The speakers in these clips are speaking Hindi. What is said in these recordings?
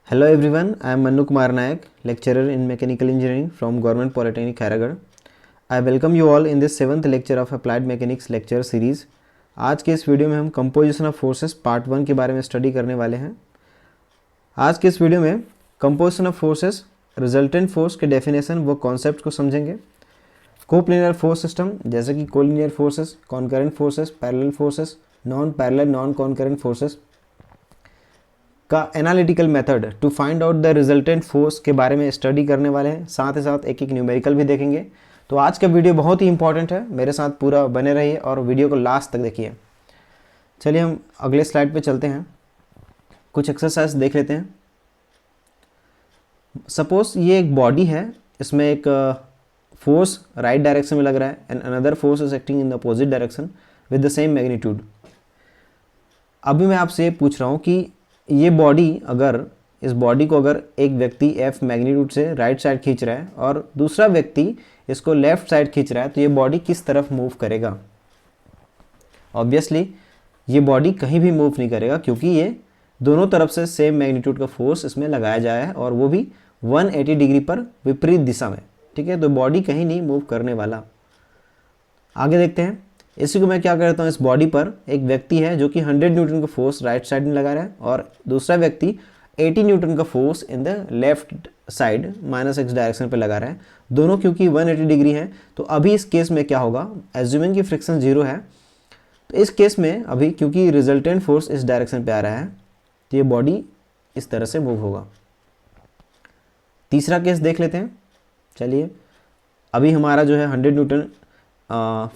Hello everyone, I am Manu Kumar Nayak, lecturer in Mechanical Engineering from Government Polytechnic Khairatgarh. I welcome you all in this 7th lecture of Applied Mechanics lecture series. आज के इस वीडियो में हम कंपोजिशन ऑफ फोर्सेस पार्ट 1 के बारे में स्टडी करने वाले हैं। आज के इस वीडियो में composition of forces, resultant force के डेफिनेशन व कॉन्सेप्ट को समझेंगे। कोप्लेनर फोर्स सिस्टम जैसे कि collinear forces, concurrent forces, parallel forces, non parallel non concurrent forces का analytical method to find out the resultant force के बारे में स्टडी करने वाले हैं। साथ ही साथ एक एक न्यूमेरिकल भी देखेंगे। तो आज का वीडियो बहुत ही इंपॉर्टेंट है, मेरे साथ पूरा बने रहिए और वीडियो को लास्ट तक देखिए। चलिए हम अगले स्लाइड पे चलते हैं, कुछ एक्सरसाइज देख लेते हैं। सपोज ये एक बॉडी है, इसमें एक फोर्स राइट डायरेक्शन में लग रहा है and another force is acting in the opposite direction with the same magnitude. अभी मैं आपसे पूछ रहा हूँ कि ये बॉडी, अगर इस बॉडी को अगर एक व्यक्ति एफ मैग्नीट्यूड से राइट साइड खींच रहा है और दूसरा व्यक्ति इसको लेफ्ट साइड खींच रहा है, तो ये बॉडी किस तरफ मूव करेगा? ऑब्वियसली ये बॉडी कहीं भी मूव नहीं करेगा, क्योंकि ये दोनों तरफ से सेम मैग्नीट्यूड का फोर्स इसमें लगाया जाए है और वो भी 180 डिग्री पर विपरीत दिशा में। ठीक है, तो बॉडी कहीं नहीं मूव करने वाला। आगे देखते हैं। इसी को मैं क्या करता हूँ, इस बॉडी पर एक व्यक्ति है जो कि 100 न्यूटन का फोर्स राइट साइड में लगा रहा है और दूसरा व्यक्ति 80 न्यूटन का force in the left side -x direction पे लगा रहा है। दोनों क्योंकि 180 डिग्री है, तो अभी इस केस में क्या होगा, एज्यूमिंग कि फ्रिक्शन 0 है, तो इस केस में अभी क्योंकि रिजल्टेंट फोर्स इस डायरेक्शन पे आ रहा है, तो ये बॉडी इस तरह से मूव होगा। तीसरा केस देख लेते हैं। चलिए, अभी हमारा जो है 100 Newton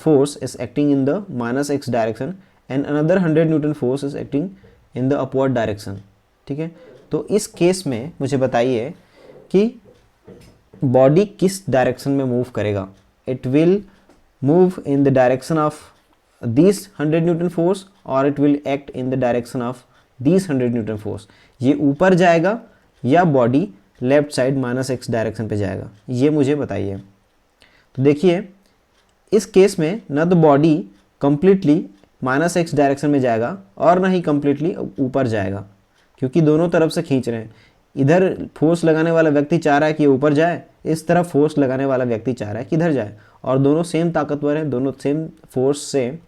force is acting in the -x direction and another 100 Newton force is acting in the upward direction। ठीक है, तो इस केस में मुझे बताइए कि बॉडी किस डायरेक्शन में मूव करेगा। It will move in the direction of this 100 newton force और it will act in the direction of this 100 newton force. ये ऊपर जाएगा या body left side -x direction पे जाएगा, ये मुझे बताइए। तो देखिए, इस केस में न तो बॉडी कंप्लीटली -x डायरेक्शन में जाएगा और ना ही कंप्लीटली ऊपर जाएगा, क्योंकि दोनों तरफ से खींच रहे हैं। इधर फोर्स लगाने वाला व्यक्ति चाह रहा है कि ऊपर जाए, इस तरफ फोर्स लगाने वाला व्यक्ति चाह रहा है कि इधर जाए, और दोनों सेम ताकतवर हैं, दोनों सेम फोर्स से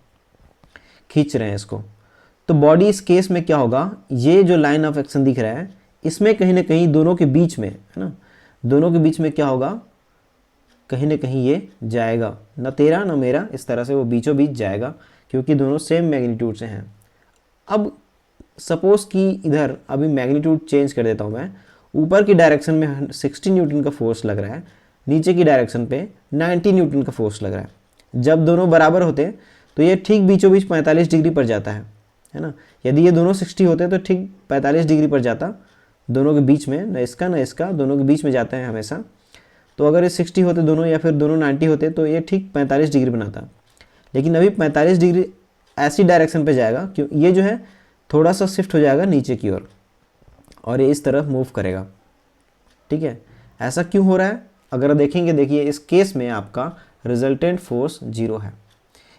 खींच रहे हैं इसको। तो बॉडी इस केस में क्या होगा, ये जो लाइन ऑफ एक्शन दिख रहा है, इसमें कहीं ना कहीं दोनों के बीच में, है ना, दोनों के बीच में क्या होगा, कहीं ना कहीं ये जाएगा, न तेरा न मेरा, इस तरह से वो बीचों बीच जाएगा, क्योंकि दोनों सेम मैग्नीट्यूड से हैं। अब सपोज कि इधर अभी मैग्नीट्यूड चेंज कर देता हूँ मैं, ऊपर की डायरेक्शन में 60 न्यूटन का फोर्स लग रहा है, नीचे की डायरेक्शन पे 90 न्यूटन का फोर्स लग रहा है। जब दोनों बराबर होते हैं तो ये ठीक बीचों बीच 45 डिग्री पर जाता है ना। यदि ये दोनों 60 होते तो ठीक 45 डिग्री पर जाता, दोनों के बीच में, न इसका न इसका, दोनों के बीच में जाता है हमेशा। तो अगर ये 60 होते दोनों, या फिर दोनों 90 होते, तो ये ठीक 45 डिग्री बनाता। लेकिन अभी 45 डिग्री ऐसी डायरेक्शन पे जाएगा, क्यों, ये जो है थोड़ा सा शिफ्ट हो जाएगा नीचे की ओर और ये इस तरफ मूव करेगा। ठीक है, ऐसा क्यों हो रहा है अगर देखेंगे, देखिए इस केस में आपका रिजल्टेंट फोर्स 0 है।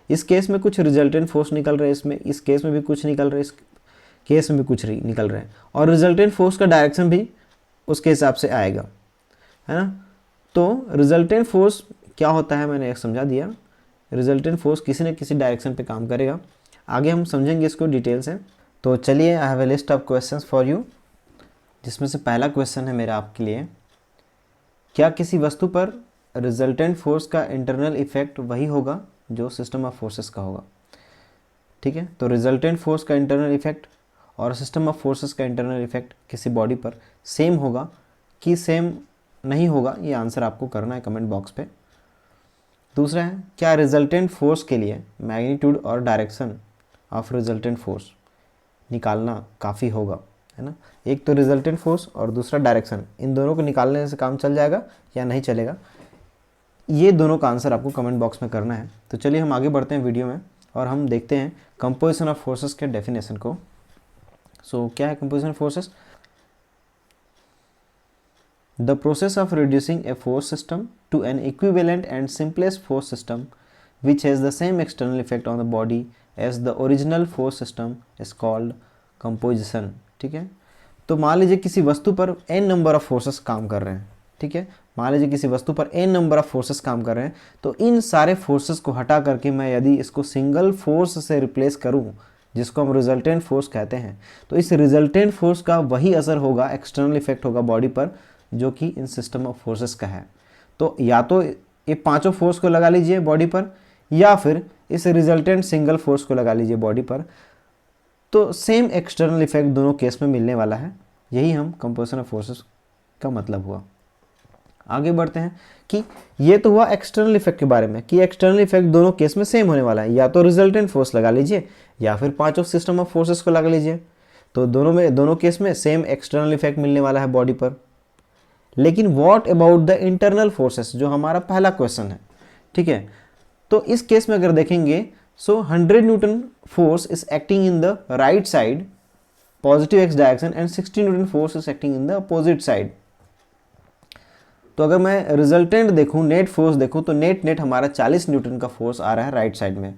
इस केस में कुछ रिजल्टेंट फोर्स निकल रहा है, इसमें इस केस में भी कुछ निकल रहा है, इस केस में भी कुछ निकल रहा है, और रिजल्टेंट फोर्स का डायरेक्शन भी उसके हिसाब से आएगा, है ना। तो रिजल्टेंट फोर्स क्या होता है, मैंने एक समझा दिया। रिजल्टेंट फोर्स किसी न किसी डायरेक्शन पे काम करेगा। आगे हम समझेंगे इसको डिटेल से। तो चलिए, I have a list of questions for you, जिसमें से पहला क्वेश्चन है मेरा आपके लिए, क्या किसी वस्तु पर रिजल्टेंट फोर्स का इंटरनल इफेक्ट वही होगा जो सिस्टम ऑफ फोर्सेस का होगा? ठीक है, तो रिजल्टेंट फोर्स का इंटरनल इफेक्ट और सिस्टम ऑफ फोर्सेस का इंटरनल इफेक्ट किसी बॉडी पर सेम होगा कि सेम नहीं होगा, ये आंसर आपको करना है कमेंट बॉक्स पे। दूसरा है, क्या रिजल्टेंट फोर्स के लिए मैग्नीट्यूड और डायरेक्शन ऑफ रिजल्टेंट फोर्स निकालना काफ़ी होगा, है ना। एक तो रिजल्टेंट फोर्स और दूसरा डायरेक्शन, इन दोनों को निकालने से काम चल जाएगा या नहीं चलेगा, ये दोनों का आंसर आपको कमेंट बॉक्स में करना है। तो चलिए हम आगे बढ़ते हैं वीडियो में और हम देखते हैं कंपोजिशन ऑफ फोर्सेस के डेफिनेशन को। सो क्या है composition of forces? The process of reducing a force system to an equivalent and simplest force system which has the same external effect on the body as the original force system is called composition। ठीक है, तो मान लीजिए किसी वस्तु पर n नंबर ऑफ फोर्सेस काम कर रहे हैं, ठीक है, मान लीजिए किसी वस्तु पर n नंबर ऑफ फोर्सेस काम कर रहे हैं, तो इन सारे फोर्सेस को हटा करके मैं यदि इसको सिंगल फोर्स से रिप्लेस करूं, जिसको हम रिजल्टेंट फोर्स कहते हैं, तो इस रिजल्टेंट फोर्स का वही असर होगा, एक्सटर्नल इफेक्ट होगा बॉडी पर, जो कि इन सिस्टम ऑफ फोर्सेस का है। तो या तो ये पांचों फोर्स को लगा लीजिए बॉडी पर, या फिर इस रिजल्टेंट सिंगल फोर्स को लगा लीजिए बॉडी पर, तो सेम एक्सटर्नल इफेक्ट दोनों केस में मिलने वाला है। यही हम कंपोजिशन ऑफ फोर्सेस का मतलब हुआ। आगे बढ़ते हैं कि ये तो हुआ एक्सटर्नल इफेक्ट के बारे में, कि एक्सटर्नल इफेक्ट दोनों केस में सेम होने वाला है, या तो रिजल्टेंट फोर्स लगा लीजिए या फिर पांचों सिस्टम ऑफ फोर्सेस को लगा लीजिए, तो दोनों केस में सेम एक्सटर्नल इफेक्ट मिलने वाला है बॉडी पर। लेकिन what about the internal forces, जो हमारा पहला क्वेश्चन है, ठीक है, तो इस केस में अगर देखेंगे, सो 100 newton force is acting in the right side positive x direction and 60 Newton force is acting in the opposite side. तो अगर मैं रिजल्टेंट देखूं, नेट फोर्स देखूं, तो नेट हमारा 40 न्यूटन का फोर्स आ रहा है राइट साइड में,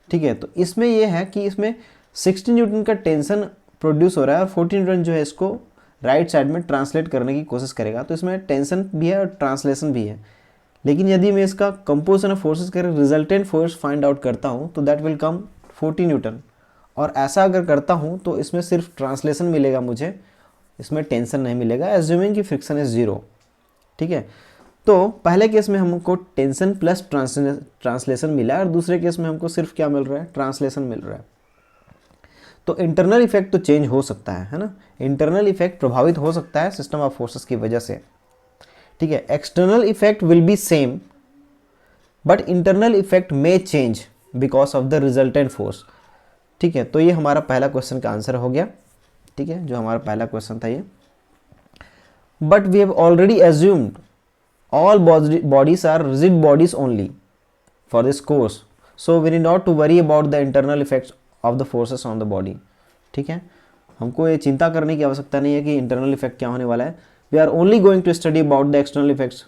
ठीक है। तो इसमें यह है कि इसमें 60 न्यूटन का टेंशन प्रोड्यूस हो रहा है और 40 न्यूटन जो है इसको राइट साइड में ट्रांसलेट करने की कोशिश करेगा। तो इसमें टेंशन भी है और ट्रांसलेशन भी है। लेकिन यदि मैं इसका कंपोजिशन ऑफ फोर्सेस कर रिजल्टेंट फोर्स फाइंड आउट करता हूँ, तो दैट विल कम 40 न्यूटन, और ऐसा अगर करता हूँ तो इसमें सिर्फ ट्रांसलेशन मिलेगा मुझे, इसमें टेंशन नहीं मिलेगा, एज्यूमिंग कि फ्रिक्शन इज 0, ठीक है। तो पहले केस में हमको टेंशन प्लस ट्रांसलेशन मिला और दूसरे केस में हमको सिर्फ क्या मिल रहा है, ट्रांसलेशन मिल रहा है। तो इंटरनल इफेक्ट तो चेंज हो सकता है ना, इंटरनल इफेक्ट प्रभावित हो सकता है सिस्टम ऑफ फोर्सेस की वजह से, ठीक है। External effect will be same but internal effect may change because of the resultant force, ठीक है। तो ये हमारा पहला क्वेश्चन का आंसर हो गया, ठीक है, जो हमारा पहला क्वेश्चन था ये। But we have already assumed all bodies are rigid bodies only for this course, so we need not to worry about the internal effects of the forces on the body, ठीक है। हमको ये चिंता करने की आवश्यकता नहीं है कि इंटरनल इफेक्ट क्या होने वाला है। We are only going to study about the external effects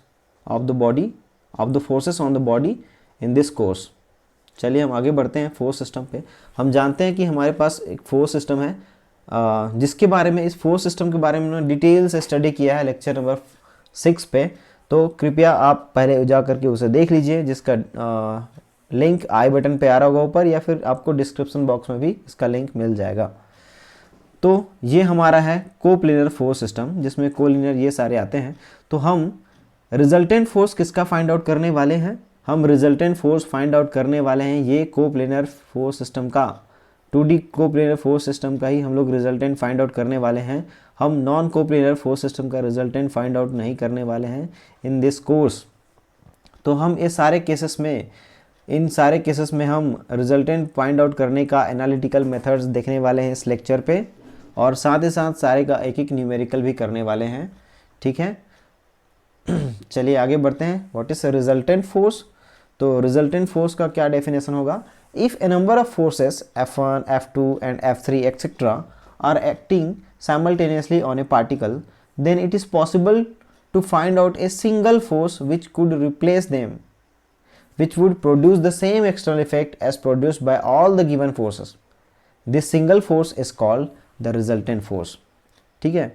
of the body, of the forces on the body in this course. चलिए हम आगे बढ़ते हैं फोर्स सिस्टम पे। हम जानते हैं कि हमारे पास एक फोर्स सिस्टम है, जिसके बारे में, इस फोर्स सिस्टम के बारे में डिटेल से स्टडी किया है लेक्चर नंबर 6 पे। तो कृपया आप पहले जा करके उसे देख लीजिए, जिसका लिंक आई बटन पे आ रहा होगा ऊपर, या फिर आपको डिस्क्रिप्शन बॉक्स में भी इसका लिंक मिल जाएगा। तो ये हमारा है कोप्लेनर फोर्स सिस्टम, जिसमें कोलिनियर ये सारे आते हैं। तो हम रिजल्टेंट फोर्स किसका फाइंड आउट करने वाले हैं, हम रिजल्टेंट फोर्स फाइंड आउट करने वाले हैं ये कोप्लेनर फोर्स सिस्टम का, 2D कोप्लेनर फोर्स सिस्टम का ही हम लोग रिजल्टेंट फाइंड आउट करने वाले हैं। हम नॉन कोप्लेनर फोर्स सिस्टम का रिजल्टेंट फाइंड आउट नहीं करने वाले हैं इन दिस कोर्स। तो हम इन सारे केसेस में हम रिजल्टेंट फाइंड आउट करने का एनालिटिकल मेथड्स देखने वाले हैं इस लेक्चर पे, और साथ ही साथ सारे का एक एक न्यूमेरिकल भी करने वाले हैं, ठीक है। चलिए आगे बढ़ते हैं। What is resultant force? तो रिजल्टेंट फोर्स का क्या डेफिनेशन होगा? If a number of forces F1, F2 and F3 etc. are acting simultaneously on a particle, then it is possible to find out a single force which could replace them, which would produce the same external effect as produced by all the given forces. This single force is called the resultant force. ठीक है,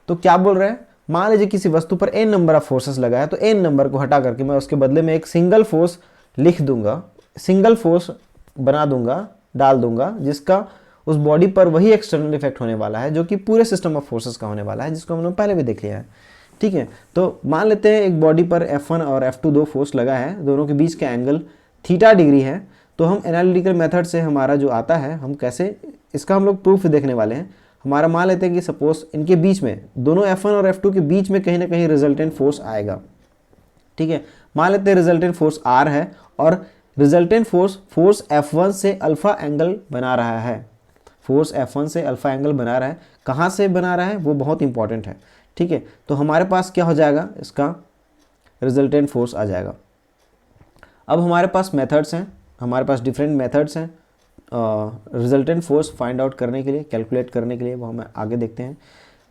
तो क्या बोल रहे हैं? मान लीजिए किसी वस्तु पर n नंबर ऑफ फोर्सेस लगा है, तो n नंबर को हटा करके मैं उसके बदले में एक सिंगल फोर्स लिख दूंगा, सिंगल फोर्स बना दूंगा, डाल दूंगा, जिसका उस बॉडी पर वही एक्सटर्नल इफेक्ट होने वाला है जो कि पूरे सिस्टम ऑफ फोर्सेस का होने वाला है, जिसको हमने पहले भी देख लिया है, ठीक है। तो मान लेते हैं एक बॉडी पर F1 और F2 दो फोर्स लगा है, दोनों के बीच का एंगल थीटा डिग्री है। तो हम एनालिटिकल मेथड से हमारा जो आता है, हम कैसे इसका हम लोग प्रूफ देखने वाले हैं। हमारा मान लेते हैं कि सपोज इनके बीच में, दोनों F1 और F2 के बीच में कहीं ना कहीं रिजल्टेंट फोर्स आएगा, ठीक है। मान लेते हैं रिजल्टेंट फोर्स R है और रिजल्टेंट फोर्स F1 से अल्फा एंगल बना रहा है, फोर्स F1 से अल्फा एंगल बना रहा है। कहाँ से बना रहा है वो बहुत इंपॉर्टेंट है, ठीक है। तो हमारे पास क्या हो जाएगा, इसका रिजल्टेंट फोर्स आ जाएगा। अब हमारे पास मेथड्स हैं, हमारे पास डिफरेंट मेथड्स हैं रिजल्टेंट फोर्स फाइंड आउट करने के लिए, कैलकुलेट करने के लिए, वो हम आगे देखते हैं।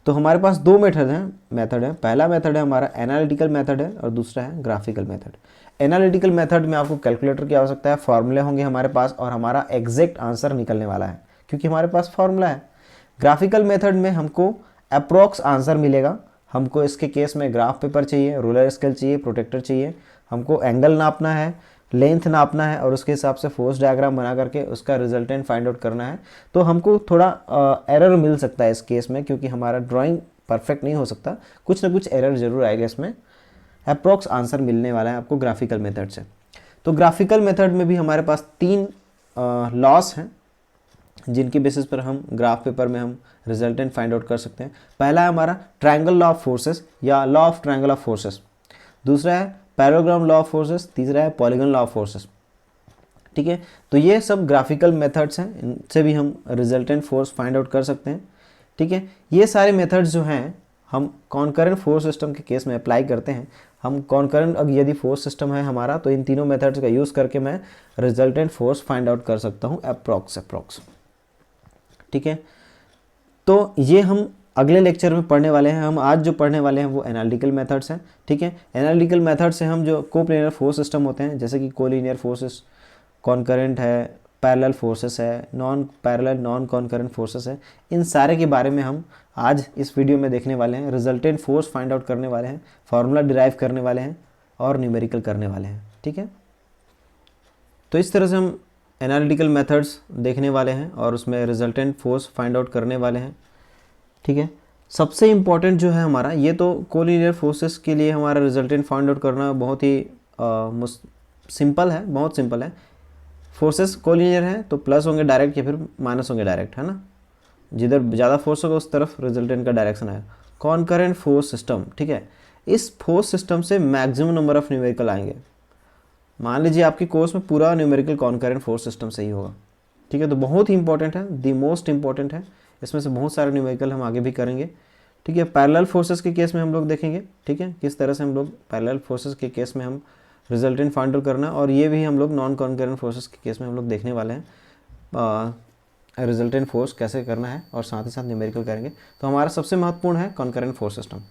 तो हमारे पास दो मेथड हैं। पहला मेथड है हमारा एनालिटिकल मेथड है और दूसरा है ग्राफिकल मेथड। एनालिटिकल मेथड में आपको कैलकुलेटर की आवश्यकता है, फॉर्मूले होंगे हमारे पास और हमारा एग्जैक्ट आंसर निकलने वाला है क्योंकि हमारे पास फॉर्मूला है। ग्राफिकल मेथड में हमको अप्रोक्स आंसर मिलेगा। हमको इसके केस में ग्राफ पेपर चाहिए, रूलर स्केल चाहिए, प्रोटेक्टर चाहिए, हमको एंगल नापना है, लेंथ नापना है और उसके हिसाब से फोर्स डायग्राम बना करके उसका रिजल्टेंट फाइंड आउट करना है। तो हमको थोड़ा एरर मिल सकता है इस केस में, क्योंकि हमारा ड्राइंग परफेक्ट नहीं हो सकता, कुछ ना कुछ एरर जरूर आएगा इसमें। अप्रोक्स आंसर मिलने वाला है आपको ग्राफिकल मेथड से। तो ग्राफिकल मेथड में भी हमारे पास 3 लॉस हैं जिनकी बेसिस पर हम ग्राफ पेपर में हम रिजल्टेंट फाइंड आउट कर सकते हैं। पहला है हमारा ट्रायंगल लॉ ऑफ फोर्सेस या law of triangle of forces, दूसरा है पैरेललोग्राम लॉ ऑफ फोर्सेस, तीसरा है पॉलीगन लॉ ऑफ फोर्सेस। ठीक है, तो ये सब ग्राफिकल मेथड्स हैं, इनसे भी हम रिजल्टेंट फोर्स फाइंड आउट कर सकते हैं। ठीक है, ये सारे मेथड्स जो हैं हम कॉन्करेंट फोर्स सिस्टम के केस में अप्लाई करते हैं। हम कॉन्करेंट यदि फोर्स सिस्टम है हमारा, तो इन तीनों मेथड्स का यूज़ करके मैं रिजल्टेंट फोर्स फाइंड आउट कर सकता हूँ अप्रॉक्स। ठीक है, तो ये हम अगले लेक्चर में पढ़ने वाले हैं। हम आज जो पढ़ने वाले हैं वो एनालिटिकल मेथड्स हैं। ठीक है, एनालिटिकल मेथड से हम जो कोप्लेनर फोर्स सिस्टम होते हैं, जैसे कि कोलिनियर फोर्सेस, कॉन्करेंट है, पैरेलल फोर्सेस है, non parallel non concurrent forces है, इन सारे के बारे में हम आज इस वीडियो में देखने वाले हैं। रिजल्टेंट फोर्स फाइंड आउट करने वाले हैं, फार्मूला डिराइव करने वाले हैं और न्यूमेरिकल करने वाले हैं। ठीक है, तो इस तरह से हम एनालिटिकल मेथड्स देखने वाले हैं और उसमें रिजल्टेंट फोर्स फाइंड आउट करने वाले हैं। ठीक है, सबसे इम्पॉर्टेंट जो है हमारा, ये तो कोलिनियर फोर्सेस के लिए हमारा रिजल्टेंट फाइंड आउट करना बहुत ही सिंपल है, बहुत सिंपल है। फोर्सेस कोलिनियर है तो प्लस होंगे डायरेक्ट या फिर माइनस होंगे डायरेक्ट, है ना। जिधर ज़्यादा फोर्स होगा उस तरफ रिजल्टेंट का डायरेक्शन आएगा। कॉन्करेंट फोर्स सिस्टम, ठीक है, इस फोर्स सिस्टम से मैक्सिमम नंबर ऑफ न्यूमेरिकल आएंगे। मान लीजिए आपकी कोर्स में पूरा न्यूमेरिकल कॉन्करेंट फोर्स सिस्टम से ही होगा। ठीक है, तो बहुत ही इंपॉर्टेंट है, द मोस्ट इंपॉर्टेंट है। इसमें से बहुत सारे न्यूमेरिकल हम आगे भी करेंगे। ठीक है, पैरेलल फोर्सेस के केस में हम लोग देखेंगे। ठीक है, किस तरह से हम लोग पैरेलल फोर्सेस के केस में हम रिजल्टेंट फाइंड आउट करना, और ये भी हम लोग नॉन कॉन्करेंट फोर्सेस के केस में हम लोग देखने वाले हैं रिजल्टेंट फोर्स कैसे करना है, और साथ ही साथ न्यूमेरिकल करेंगे। तो हमारा सबसे महत्वपूर्ण है कॉन्करेंट फोर्स सिस्टम।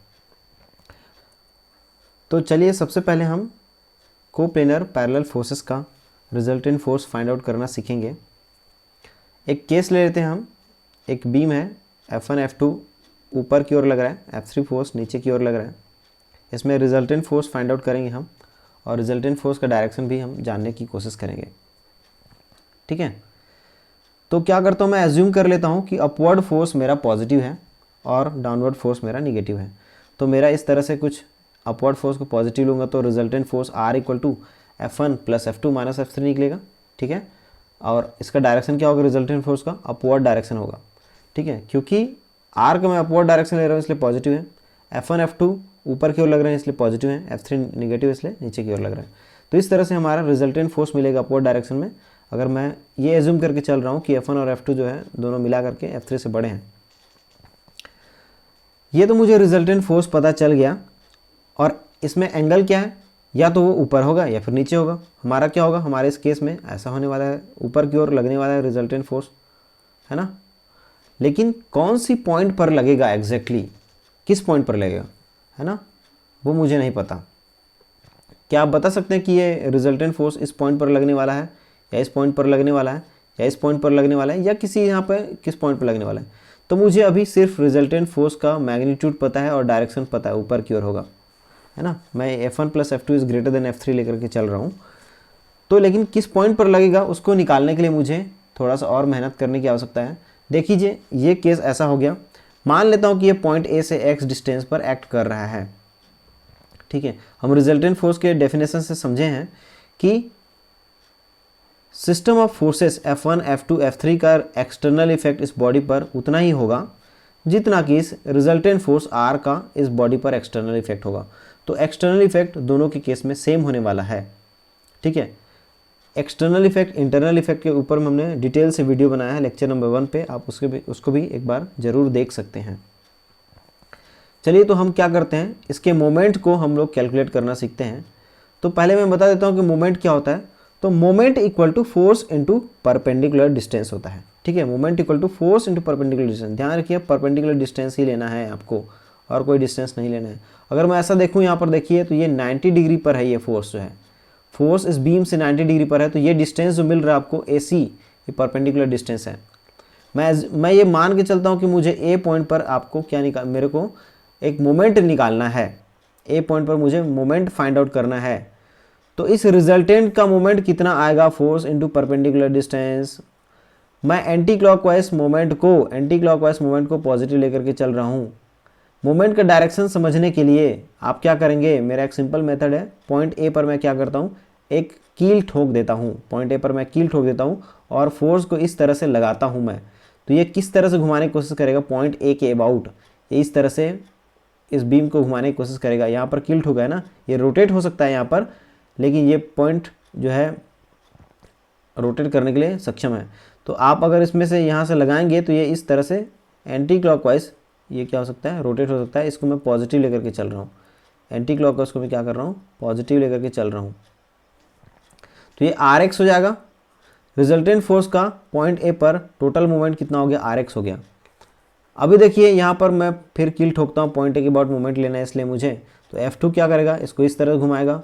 तो चलिए सबसे पहले हम कोप्लेनर पैरेलल फोर्सेस का रिजल्टेंट फोर्स फाइंड आउट करना सीखेंगे। एक केस ले लेते हैं हम, एक बीम है F1 F2 ऊपर की ओर लग रहा है, F3 फोर्स नीचे की ओर लग रहा है। इसमें रिजल्टेंट फोर्स फाइंड आउट करेंगे हम, और रिजल्टेंट फोर्स का डायरेक्शन भी हम जानने की कोशिश करेंगे। ठीक है, तो क्या करता हूँ मैं, एज्यूम कर लेता हूँ कि अपवर्ड फोर्स मेरा पॉजिटिव है और डाउनवर्ड फोर्स मेरा निगेटिव है। तो मेरा इस तरह से कुछ अपवर्ड फोर्स को पॉजिटिव लूँगा तो resultant force R = F1 + F2 - F3 निकलेगा। ठीक है, और इसका डायरेक्शन क्या होगा, रिजल्टेंट फोर्स का अपवर्ड डायरेक्शन होगा। ठीक है, क्योंकि R का मैं अपवर्ड डायरेक्शन ले रहा हूँ इसलिए पॉजिटिव है, F1 F2 ऊपर की ओर लग रहे हैं इसलिए पॉजिटिव है, F3 निगेटिव इसलिए नीचे की ओर लग रहा है। तो इस तरह से हमारा रिजल्टेंट फोर्स मिलेगा अपवर्ड डायरेक्शन में। अगर मैं ये एज्यूम करके चल रहा हूँ कि F1 और F2 जो है दोनों मिला करके F3 से बड़े हैं, ये तो मुझे रिजल्टेंट फोर्स पता चल गया। और इसमें एंगल क्या है, या तो वो ऊपर होगा या फिर नीचे होगा। हमारा क्या होगा, हमारे इस केस में ऐसा होने वाला है, ऊपर की ओर लगने वाला है रिजल्टेंट फोर्स, है ना। लेकिन कौन सी पॉइंट पर लगेगा एग्जैक्टली, किस पॉइंट पर लगेगा, है ना, वो मुझे नहीं पता। क्या आप बता सकते हैं कि ये रिजल्टेंट फोर्स इस पॉइंट पर लगने वाला है, या इस पॉइंट पर लगने वाला है, या इस पॉइंट पर लगने वाला है, या किसी यहाँ पर किस पॉइंट पर लगने वाला है। तो मुझे अभी सिर्फ रिजल्टेंट फोर्स का मैग्नीट्यूड पता है और डायरेक्शन पता है, ऊपर की ओर होगा, है ना। मैं F1 + F2 > F3 लेकर के चल रहा हूँ। तो लेकिन किस पॉइंट पर लगेगा उसको निकालने के लिए मुझे थोड़ा सा और मेहनत करने की आवश्यकता है। देखिए ये केस ऐसा हो गया, मान लेता हूँ कि ये पॉइंट A से X डिस्टेंस पर एक्ट कर रहा है। ठीक है, हम रिजल्टेंट फोर्स के डेफिनेशन से समझे हैं कि system of forces F1 F2 F3 का एक्सटर्नल इफेक्ट इस बॉडी पर उतना ही होगा जितना कि इस रिजल्टेंट फोर्स R का इस बॉडी पर एक्सटर्नल इफेक्ट होगा। तो एक्सटर्नल इफेक्ट दोनों के केस में सेम होने वाला है। ठीक है, एक्सटर्नल इफेक्ट इंटरनल इफेक्ट के ऊपर में हमने डिटेल से वीडियो बनाया है लेक्चर नंबर 1 पे, आप उसको भी एक बार ज़रूर देख सकते हैं। चलिए तो हम क्या करते हैं, इसके मोमेंट को हम लोग कैलकुलेट करना सीखते हैं। तो पहले मैं बता देता हूँ कि मोमेंट क्या होता है। तो मोमेंट = फोर्स × परपेंडिकुलर डिस्टेंस होता है। ठीक है, मोमेंट = फोर्स × परपेंडिकुलर डिस्टेंस। ध्यान रखिए परपेंडिकुलर डिस्टेंस ही लेना है आपको, और कोई डिस्टेंस नहीं लेना है। अगर मैं ऐसा देखूँ यहाँ पर देखिए, तो ये 90 डिग्री पर है, ये फोर्स जो है, फोर्स इस बीम से 90 डिग्री पर है। तो ये डिस्टेंस जो मिल रहा है आपको AC, ये परपेंडिकुलर डिस्टेंस है। मैं ये मान के चलता हूँ कि मुझे ए पॉइंट पर आपको क्या मेरे को एक मोमेंट निकालना है, ए पॉइंट पर मुझे मोमेंट फाइंड आउट करना है। तो इस रिजल्टेंट का मोमेंट कितना आएगा, फोर्स इंटू परपेंडिकुलर डिस्टेंस। मैं एंटी क्लॉकवाइज मोमेंट को पॉजिटिव लेकर के चल रहा हूँ। मोमेंट का डायरेक्शन समझने के लिए आप क्या करेंगे, मेरा एक सिंपल मेथड है, पॉइंट ए पर मैं क्या करता हूँ, एक कील ठोक देता हूँ, पॉइंट ए पर मैं कील ठोक देता हूँ और फोर्स को इस तरह से लगाता हूँ मैं। तो ये किस तरह से घुमाने की कोशिश करेगा, पॉइंट ए के अबाउट, ये इस तरह से इस बीम को घुमाने की कोशिश करेगा। यहाँ पर कील ठोका है ना, ये रोटेट हो सकता है यहाँ पर, लेकिन ये पॉइंट जो है रोटेट करने के लिए सक्षम है। तो आप अगर इसमें से यहाँ से लगाएंगे तो ये इस तरह से एंटी क्लॉकवाइज ये क्या हो सकता है, रोटेट हो सकता है। इसको मैं पॉजिटिव लेकर के चल रहा हूँ, एंटी क्लॉकवाइज को मैं क्या कर रहा हूँ, पॉजिटिव लेकर के चल रहा हूँ। तो ये आर एक्स हो जाएगा। रिजल्टेंट फोर्स का पॉइंट ए पर टोटल मूवमेंट कितना हो गया, आर एक्स हो गया। अभी देखिए यहाँ पर मैं फिर कील ठोकता हूँ, पॉइंट ए के अबाउट मूवमेंट लेना है इसलिए मुझे। तो F2 क्या करेगा, इसको इस तरह घुमाएगा।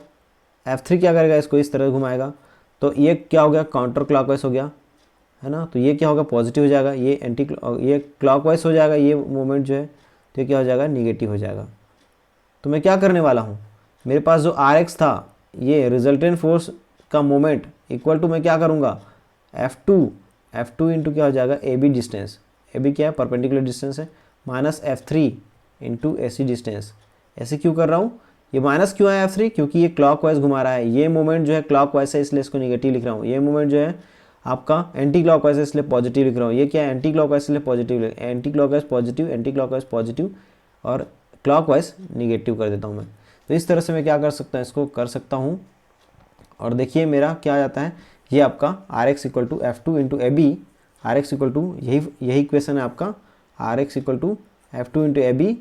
F3 क्या करेगा, इसको इस तरह घुमाएगा। तो ये क्या हो गया, काउंटर क्लॉकवाइज हो गया, है ना। तो ये क्या होगा, पॉजिटिव हो जाएगा। ये क्लॉकवाइज हो जाएगा, ये मूवमेंट जो है, तो ये क्या हो जाएगा, निगेटिव हो जाएगा। तो मैं क्या करने वाला हूँ, मेरे पास जो आर एक्स था, ये रिजल्टेंट फोर्स का मोमेंट इक्वल टू मैं क्या करूँगा, F2 इंटू क्या हो जाएगा, A B distance, A B क्या है, परपेंडिकुलर डिस्टेंस है, minus F3 into A C distance. ऐसे क्यों कर रहा हूँ, ये माइनस क्यों है F3, क्योंकि ये क्लॉकवाइज घुमा रहा है। ये मोमेंट जो है क्लॉकवाइज है इसलिए इसको निगेटिव लिख रहा हूँ। ये मोमेंट जो है आपका एंटी क्लॉकवाइज है इसलिए पॉजिटिव लिख रहा हूँ। ये क्या है, एंटी क्लॉकवाइज इसलिए positive, anti clockwise positive, anti clockwise positive और क्लॉकवाइज निगेटिव कर देता हूँ मैं। तो इस तरह से मैं क्या कर सकता हूँ, इसको कर सकता हूँ। और देखिए मेरा क्या आ जाता है, ये आपका R X equal to F2 into A B, R X equal to यही इक्वेशन है आपका, R X equal to F2 into A B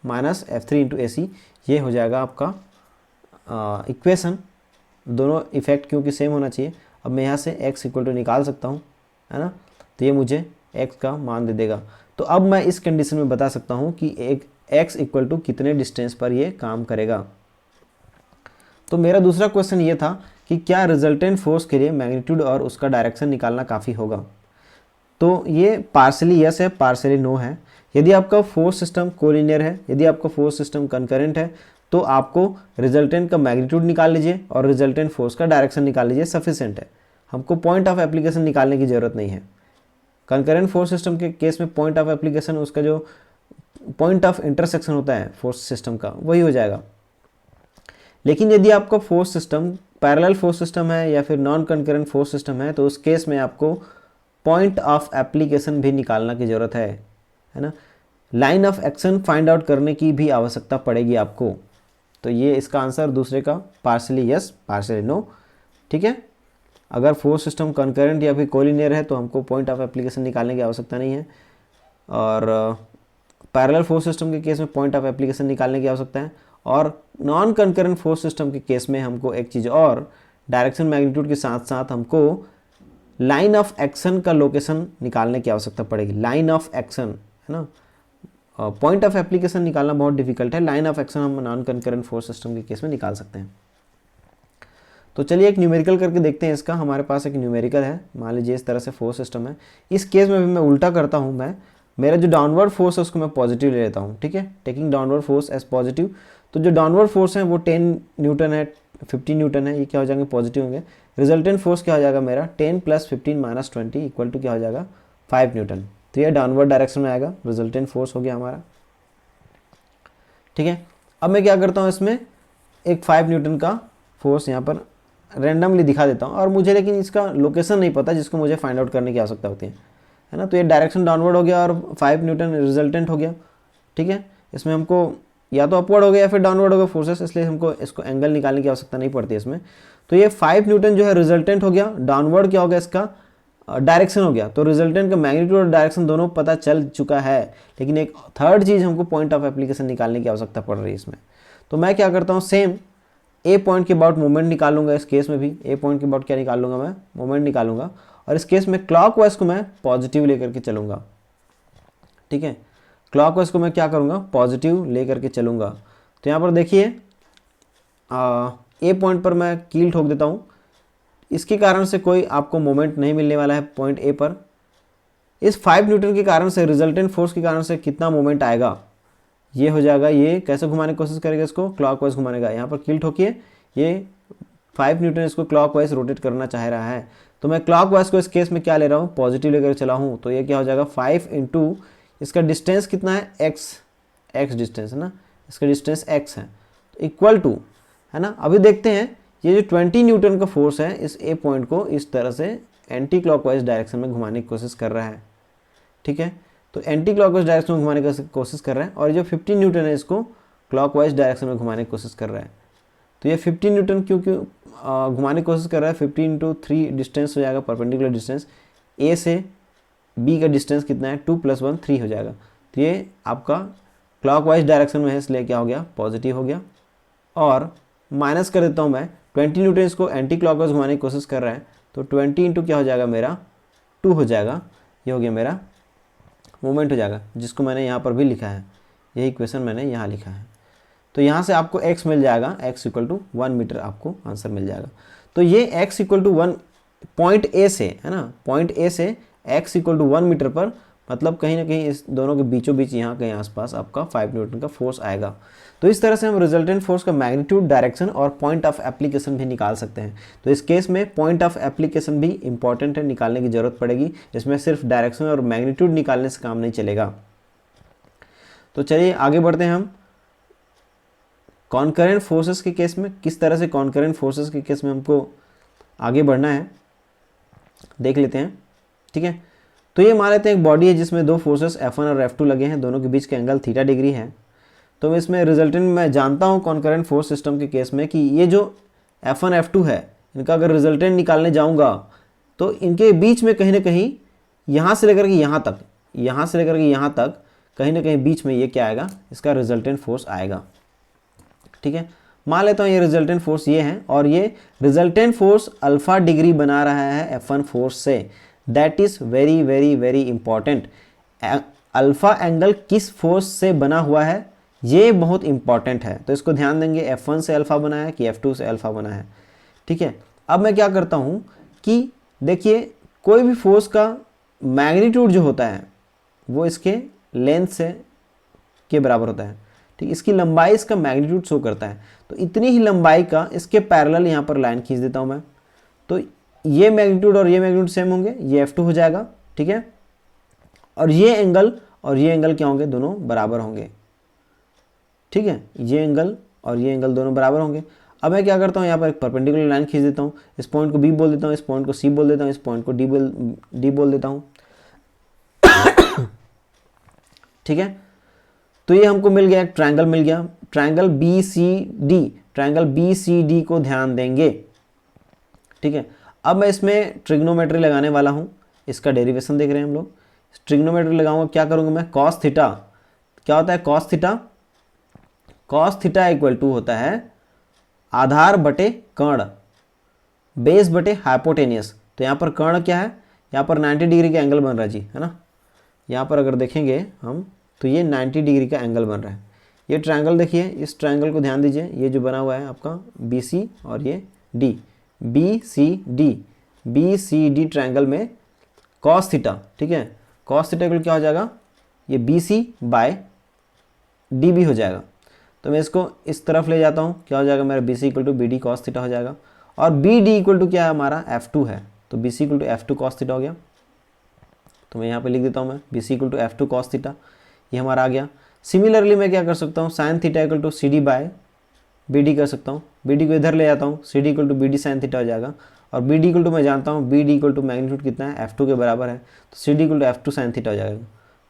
minus F3 into A C. ये हो जाएगा आपका इक्वेशन। दोनों इफेक्ट क्योंकि सेम होना चाहिए। अब मैं यहाँ से x इक्वल टू निकाल सकता हूँ, है ना। तो ये मुझे x का मान दे देगा। तो अब मैं इस कंडीशन में बता सकता हूँ कि एक x इक्वल टू कितने डिस्टेंस पर ये काम करेगा। तो मेरा दूसरा क्वेश्चन ये था कि क्या रिजल्टेंट फोर्स के लिए मैग्नीट्यूड और उसका डायरेक्शन निकालना काफ़ी होगा। तो ये पार्शली यस है, पार्शली नो है। यदि आपका फोर्स सिस्टम कोलिनियर है, यदि आपका फोर्स सिस्टम कंकरेंट है, तो आपको रिजल्टेंट का मैग्नीट्यूड निकाल लीजिए और रिजल्टेंट फोर्स का डायरेक्शन निकाल लीजिए, सफिशिएंट है। हमको पॉइंट ऑफ एप्लीकेशन निकालने की ज़रूरत नहीं है। कंकरेंट फोर्स सिस्टम के केस में पॉइंट ऑफ एप्लीकेशन, उसका जो पॉइंट ऑफ इंटरसेक्शन होता है फोर्स सिस्टम का, वही हो जाएगा। लेकिन यदि आपका force system parallel force system है या फिर नॉन कंकरेंट फोर्स सिस्टम है, तो उस केस में आपको पॉइंट ऑफ एप्लीकेशन भी निकालना की ज़रूरत है ना। Line of action find out करने की भी आवश्यकता पड़ेगी आपको। तो ये इसका आंसर दूसरे का पार्शली यस, पार्शली नो, ठीक है। अगर फोर्स सिस्टम कंकरेंट या फिर कोलिनियर है तो हमको पॉइंट ऑफ एप्लीकेशन निकालने की आवश्यकता नहीं है। और पैरेलल फोर्स सिस्टम के केस में पॉइंट ऑफ एप्लीकेशन निकालने की आवश्यकता है। और नॉन कंकरेंट फोर्स सिस्टम के केस में हमको एक चीज़ और, डायरेक्शन मैग्नीट्यूड के साथ साथ हमको लाइन ऑफ एक्शन का लोकेशन निकालने की आवश्यकता पड़ेगी। लाइन ऑफ एक्शन, है ना। पॉइंट ऑफ एप्लीकेशन निकालना बहुत डिफिकल्ट है, लाइन ऑफ एक्शन हम नॉन कंकरेंट फोर्स सिस्टम के केस में निकाल सकते हैं। तो चलिए एक न्यूमेरिकल करके देखते हैं इसका। हमारे पास एक न्यूमेरिकल है, मान लीजिए इस तरह से फोर्स सिस्टम है। इस केस में भी मैं उल्टा करता हूँ, मैं मेरा जो डाउनवर्ड फोर्स है उसको मैं पॉजिटिव ले लेता हूँ, ठीक है, taking downward force as positive. तो जो डाउनवर्ड फोर्स है वो 10 न्यूटन है, 15 न्यूटन है, ये क्या हो जाएंगे, पॉजिटिव होंगे। रिजल्टेंट फोर्स क्या हो जाएगा मेरा, 10 + 15 - 20 इक्वल टू क्या हो जाएगा, 5 न्यूटन। तो ये डाउनवर्ड डायरेक्शन में आएगा, रिजल्टेंट फोर्स हो गया हमारा, ठीक है। अब मैं क्या करता हूँ, इसमें एक 5 न्यूटन का फोर्स यहाँ पर रैंडमली दिखा देता हूँ, और मुझे लेकिन इसका लोकेशन नहीं पता जिसको मुझे फाइंड आउट करने की आवश्यकता होती है ना। तो ये डायरेक्शन डाउनवर्ड हो गया और 5 न्यूटन रिजल्टेंट हो गया, ठीक है। इसमें हमको या तो अपवर्ड हो गया या फिर डाउनवर्ड हो गया फोर्सेस, इसलिए हमको इसको एंगल निकालने की आवश्यकता नहीं पड़ती है इसमें। तो ये 5 न्यूटन जो है रिजल्टेंट हो गया, डाउनवर्ड क्या हो गया, इसका डायरेक्शन हो गया। तो रिजल्टेंट का मैग्नीट्यूड और डायरेक्शन दोनों पता चल चुका है, लेकिन एक थर्ड चीज़ हमको पॉइंट ऑफ एप्लीकेशन निकालने की आवश्यकता पड़ रही है इसमें। तो मैं क्या करता हूँ, सेम ए पॉइंट के अबाउट मोमेंट निकालूंगा। इस केस में भी ए पॉइंट के अबाउट क्या निकालूंगा, मैं मोमेंट निकालूंगा। और इस केस में क्लॉकवाइज को मैं पॉजिटिव लेकर के चलूंगा, ठीक है। क्लॉकवाइज को मैं क्या करूँगा, पॉजिटिव लेकर के चलूँगा। तो यहाँ पर देखिए ए पॉइंट पर मैं कील ठोक देता हूँ, इसके कारण से कोई आपको मोमेंट नहीं मिलने वाला है पॉइंट ए पर। इस 5 न्यूटन के कारण से, रिजल्टेंट फोर्स के कारण से कितना मोमेंट आएगा, ये हो जाएगा, ये कैसे घुमाने की कोशिश करेगा, इसको क्लॉकवाइज घुमानेगा, यहाँ पर किल ठोकिए, ये 5 न्यूटन इसको क्लॉकवाइज रोटेट करना चाह रहा है, तो मैं क्लॉकवाइज को इस केस में क्या ले रहा हूँ, पॉजिटिव लेकर चला हूँ, तो ये क्या हो जाएगा 5 इंटू इसका डिस्टेंस कितना है, एक्स डिस्टेंस है ना, इसका डिस्टेंस एक्स है, तो इक्वल टू, है ना। अभी देखते हैं ये जो 20 न्यूटन का फोर्स है इस ए पॉइंट को इस तरह से एंटी क्लॉकवाइज डायरेक्शन में घुमाने की कोशिश कर रहा है, ठीक है। तो एंटी क्लॉकवाइज डायरेक्शन में घुमाने की कोशिश कर रहा है, और जो 15 न्यूटन है इसको क्लॉकवाइज डायरेक्शन में घुमाने की कोशिश कर रहा है। तो ये 15 न्यूटन क्यों घुमाने की कोशिश कर रहा है, 15 इंटू 3 डिस्टेंस हो जाएगा, परपेंडिकुलर डिस्टेंस, ए से बी का डिस्टेंस कितना है, 2 + 1 3 हो जाएगा। तो ये आपका क्लॉकवाइज डायरेक्शन में है, इसलिए क्या हो गया, पॉजिटिव हो गया। और माइनस कर देता हूँ मैं, 20 न्यूटन इसको एंटी क्लॉकवाइज घुमाने की कोशिश कर रहा है, तो 20 इंटू क्या हो जाएगा मेरा, 2 हो जाएगा, ये हो गया मेरा मोमेंट हो जाएगा, जिसको मैंने यहाँ पर भी लिखा है, यही इक्वेशन मैंने यहाँ लिखा है। तो यहाँ से आपको x मिल जाएगा, x = 1 मीटर आपको आंसर मिल जाएगा। तो ये x = 1 पॉइंट ए से, है ना, पॉइंट ए से x = 1 मीटर पर, मतलब कहीं ना कहीं इस दोनों के बीचों बीच यहाँ कहीं आसपास आपका 5 न्यूटन का फोर्स आएगा। तो इस तरह से हम रिजल्टेंट फोर्स का मैग्नीट्यूड, डायरेक्शन और पॉइंट ऑफ एप्लीकेशन भी निकाल सकते हैं। तो इस केस में पॉइंट ऑफ एप्लीकेशन भी इंपॉर्टेंट है, निकालने की जरूरत पड़ेगी, इसमें सिर्फ डायरेक्शन और मैग्नीट्यूड निकालने से काम नहीं चलेगा। तो चलिए आगे बढ़ते हैं हम कॉन्करेंट फोर्सेस के केस में, किस तरह से कॉन्करेंट फोर्सेस के केस में हमको आगे बढ़ना है देख लेते हैं, ठीक है। तो ये मान लेते हैं एक बॉडी है जिसमें दो फोर्सेस F1 और F2 लगे हैं, दोनों के बीच का एंगल थीटा डिग्री है। तो इसमें रिजल्टेंट मैं जानता हूँ कॉन्करेंट फोर्स सिस्टम के केस में कि ये जो F1 F2 है, इनका अगर रिजल्टेंट निकालने जाऊँगा तो इनके बीच में कहीं ना कहीं यहाँ से लेकर के यहाँ तक, यहाँ से लेकर के यहाँ तक कहीं ना कहीं बीच में ये क्या आएगा, इसका रिजल्टेंट फोर्स आएगा, ठीक है। मान लेता हूँ ये रिजल्टेंट फोर्स ये है, और ये रिजल्टेंट फोर्स अल्फा डिग्री बना रहा है F1 फोर्स से। That is very very very important. Alpha angle किस फोर्स से बना हुआ है, ये बहुत इंपॉर्टेंट है, तो इसको ध्यान देंगे। F1 से अल्फा बना है कि F2 से अल्फा बना है, ठीक है। अब मैं क्या करता हूँ कि देखिए कोई भी फोर्स का मैग्नीट्यूड जो होता है वो इसके लेंथ से के बराबर होता है, ठीक। इसकी लंबाई इसका मैग्नीट्यूड शो करता है, तो इतनी ही लंबाई का इसके पैरेलल यहाँ पर लाइन खींच देता हूँ मैं, तो ये मैग्नीट्यूड और ये मैग्नीट्यूड सेम होंगे, ये F2 हो जाएगा, ठीक है। और ये एंगल क्या होंगे, दोनों बराबर होंगे, ठीक है। ये एंगल और ये एंगल दोनों बराबर होंगे। अब मैं क्या करता हूँ, यहाँ पर एक परपेंडिकुलर लाइन खींच देता हूँ, इस पॉइंट को B बोल देता हूँ, इस पॉइंट को C बोल देता हूँ, इस पॉइंट को D बोल देता हूँ, ठीक है। तो ये हमको मिल गया, एक ट्रायंगल मिल गया, ट्रायंगल BCD, ट्रायंगल BCD को ध्यान देंगे, ठीक है। अब मैं इसमें ट्रिग्नोमेट्री लगाने वाला हूँ, इसका डेरिवेशन देख रहे हैं हम लोग। ट्रिग्नोमेट्री लगाऊंगा, क्या करूँगा मैं, कॉस थीटा, क्या होता है cos theta, cos theta equal to होता है आधार बटे कर्ण, बेस बटे हाइपोटेनियस। तो यहाँ पर कर्ण क्या है, यहाँ पर 90 डिग्री का एंगल बन रहा है जी, है ना। यहाँ पर अगर देखेंगे हम तो ये 90 डिग्री का एंगल बन रहा है। ये ट्रायंगल देखिए, इस ट्रायंगल को ध्यान दीजिए, ये जो बना हुआ है आपका BC और ये D, BCD ट्रायंगल में कॉस थीटा, ठीक है, कॉस थीटा इक्वल क्या हो जाएगा, ये BC/DB हो जाएगा। तो मैं इसको इस तरफ ले जाता हूँ, क्या हो जाएगा मेरा, BC = BD cos थीटा हो जाएगा, और BD = क्या है हमारा, F2 है, तो BC = F2 cos थीटा हो गया। तो मैं यहाँ पे लिख देता हूँ मैं BC = F2 cos थीटा, ये हमारा आ गया। सिमिलरली मैं क्या कर सकता हूँ, sin थीटा = CD/BD कर सकता हूँ, BD को इधर ले जाता हूँ, CD = BD sin थीटा हो जाएगा, और BD = मैं जानता हूँ BD = मैग्नीट्यूड कितना है, F2 के बराबर है, तो CD = F2 sin थीटा हो जाएगा।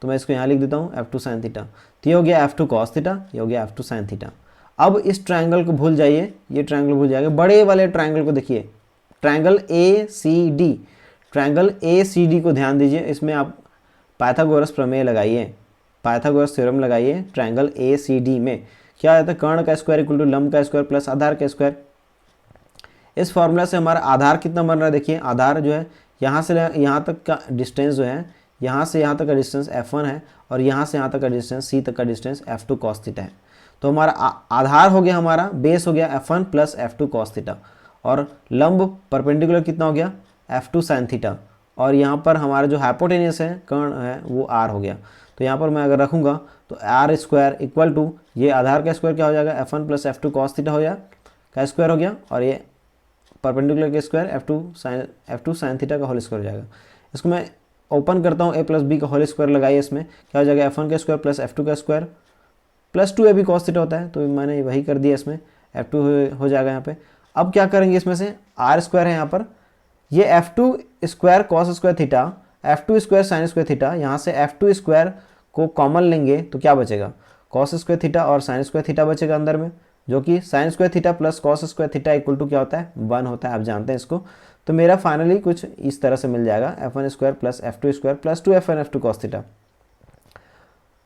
तो मैं इसको यहाँ लिख देता हूँ F2 sin थीटा, तो ये हो गया F2 cos थीटा, ये हो गया F2 sin थीटा। अब इस ट्रायंगल को भूल जाइए, ये ट्रायंगल भूल जाएगा, बड़े वाले ट्रायंगल को देखिए, ट्रायंगल ACD, ट्रायंगल ACD को ध्यान दीजिए, इसमें आप पाइथागोरस प्रमेय लगाइए, पाइथागोरस थ्योरम लगाइए। ट्रायंगल ACD में क्या आता है, कर्ण का स्क्वायर इक्वल टू लंब का स्क्वायर प्लस आधार का स्क्वायर। इस फॉर्मूला से हमारा आधार कितना बन रहा है, देखिए आधार जो है यहाँ से यहाँ तक का डिस्टेंस जो है, यहाँ से यहाँ तक का डिस्टेंस F1 है, और यहाँ से यहाँ तक का डिस्टेंस C तक का डिस्टेंस F2 cos थीटा है। तो हमारा आधार हो गया, हमारा बेस हो गया F1 + F2 cos थीटा, और लंब परपेंडिकुलर कितना हो गया, F2 sin थीटा, और यहाँ पर हमारा जो हाइपोटेनियस है कर्ण है वो r हो गया। तो यहाँ पर मैं अगर रखूँगा तो r स्क्वायर इक्वल टू ये आधार का स्क्वायर क्या हो जाएगा, f1 plus f2 cos theta हो गया का स्क्वायर हो गया, और ये परपेंडिकुलर के स्क्वायर f2 साइन थीटा का होल स्क्वायर हो जाएगा। इसको मैं ओपन करता हूँ, a प्लस बी का होल स्क्वायर लगाइए, इसमें क्या हो जाएगा f1 का स्क्वायर प्लस f2 का square plus 2 ab cos theta होता है, तो मैंने वही कर दिया, इसमें f2 हो जाएगा यहाँ पे। अब क्या करेंगे, इसमें से r स्क्वायर है यहाँ पर, ये f2 square cos square theta f2 square sine square theta, यहाँ से f2 स्क्वायर को कॉमन लेंगे तो क्या बचेगा, कॉस स्क्वायर थीटा और साइन स्क्वायर थीटा बचेगा अंदर में, जो कि sine square theta plus cos square theta equal to क्या होता है, 1 होता है, आप जानते हैं इसको। तो मेरा फाइनली कुछ इस तरह से मिल जाएगा, f1 square plus f2 square plus 2f1 f2 cos theta.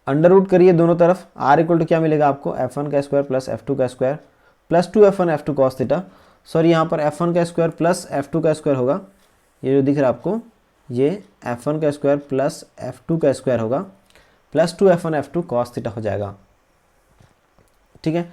Under root करिए दोनों तरफ, r इक्वल टू क्या मिलेगा आपको, f1 का स्क्वायर प्लस f2 का square plus 2f1 f2 cos theta. Sorry, यहाँ पर f1 का स्क्वायर प्लस f2 का स्क्वायर होगा, ये जो दिख रहा है आपको, ये f1 का स्क्वायर प्लस f2 का स्क्वायर होगा plus 2f1 f2 cos theta हो जाएगा। ठीक है,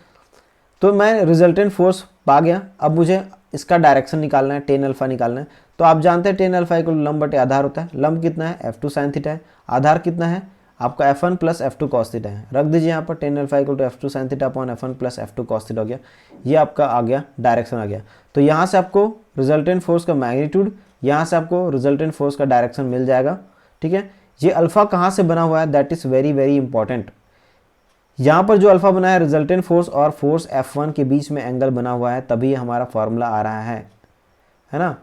तो मैं रिजल्टेंट फोर्स पा गया। अब मुझे इसका डायरेक्शन निकालना है, टेन अल्फा निकालना है। तो आप जानते हैं टेन अल्फा इक्वल लंब बटे आधार होता है। लंब कितना है, f2 साइन थीटा है, आधार कितना है आपका f1 plus f2 cos theta है। रख दीजिए यहाँ पर tan alpha equal to f2 sine theta upon f1 plus f2 cos theta हो गया। ये आपका आ गया, डायरेक्शन आ गया। तो यहाँ से आपको रिजल्टेंट फोर्स का मैग्नीट्यूड, यहाँ से आपको रिजल्टेंट फोर्स का डायरेक्शन मिल जाएगा। ठीक है, ये अल्फा कहाँ से बना हुआ है, that is very very important. यहाँ पर जो अल्फा बना है रिजल्टेंट फोर्स और फोर्स F1 के बीच में एंगल बना हुआ है, तभी हमारा फॉर्मूला आ रहा है ना।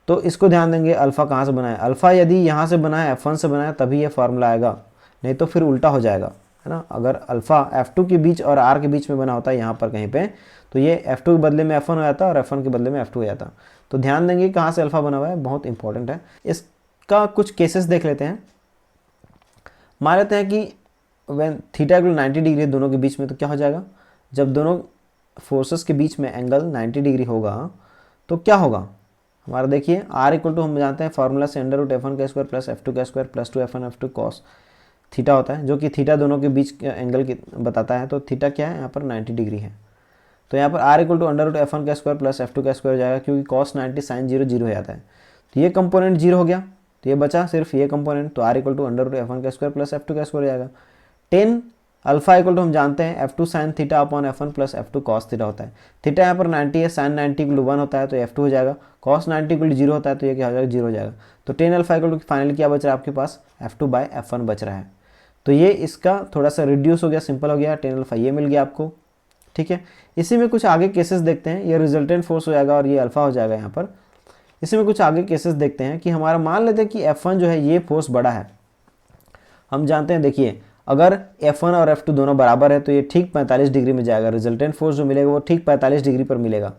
तो इसको ध्यान देंगे, अल्फा कहाँ से बना है। अल्फा यदि यहाँ से बना है, F1 से बना है, तभी ये फॉर्मूला आएगा, नहीं तो फिर उल्टा हो जाएगा, है ना। अगर अल्फा F2 के बीच और R के बीच में बना होता है यहाँ पर कहीं पे, तो ये F2 के बदले में F1 हो जाता और F1 के बदले में F2 हो जाता। तो ध्यान देंगे कहाँ से अल्फा बना हुआ है, बहुत इंपॉर्टेंट है। इसका कुछ केसेस देख लेते हैं। मान लेते हैं कि when थीटा इक्वल 90 डिग्री दोनों के बीच में, तो क्या हो जाएगा, जब दोनों फोर्सेस के बीच में एंगल 90 डिग्री होगा तो क्या होगा हमारा, देखिए r इक्वल टू हम जानते हैं फार्मूला से अंडर रूट f1 का स्क्वायर प्लस f2 का square plus 2f1 f2 cos theta होता है, जो कि थीटा दोनों के बीच के एंगल की बताता है। तो थीटा क्या है यहाँ पर 90 डिग्री है। तो यहाँ पर r equal to under root f1 का स्क्वायर प्लस f2 का स्क्वायर हो जाएगा, क्योंकि कॉस 90 साइन 0 0 हो जाता है। तो ये कंपोनेंट 0 हो गया, तो ये बचा सिर्फ ये कंपोनेंट। तो r equal to under root f1 का स्क्वायर प्लस f2 का स्क्वायर हो जाएगा। टेन अल्फा इक्वल टू हम जानते हैं f2 sine theta upon f1 plus f2 cos theta होता है। थीटा यहाँ पर 90 है, साइन 90 इक्वल टू 1 होता है तो f2 हो जाएगा, कॉस 90 इक्वल टू 0 होता है तो ये क्या हो जाएगा, 0 हो जाएगा। तो tan alpha equal to finally क्या बच रहा है आपके पास, f2 बाय f1 बच रहा है। तो ये इसका थोड़ा सा रिड्यूस हो गया, सिंपल हो गया, टेन अल्फा ये मिल गया आपको। ठीक है, इसी में कुछ आगे केसेस देखते हैं। ये रिजल्टेंट फोर्स हो जाएगा और ये अल्फा हो जाएगा यहाँ पर। इसी में कुछ आगे केसेस देखते हैं कि हमारा मान लेते हैं कि f1 जो है ये फोर्स बड़ा है। हम जानते हैं, देखिए अगर F1 और F2 दोनों बराबर है तो ये ठीक 45 डिग्री में जाएगा। रिजल्टेंट फोर्स जो मिलेगा वो ठीक 45 डिग्री पर मिलेगा।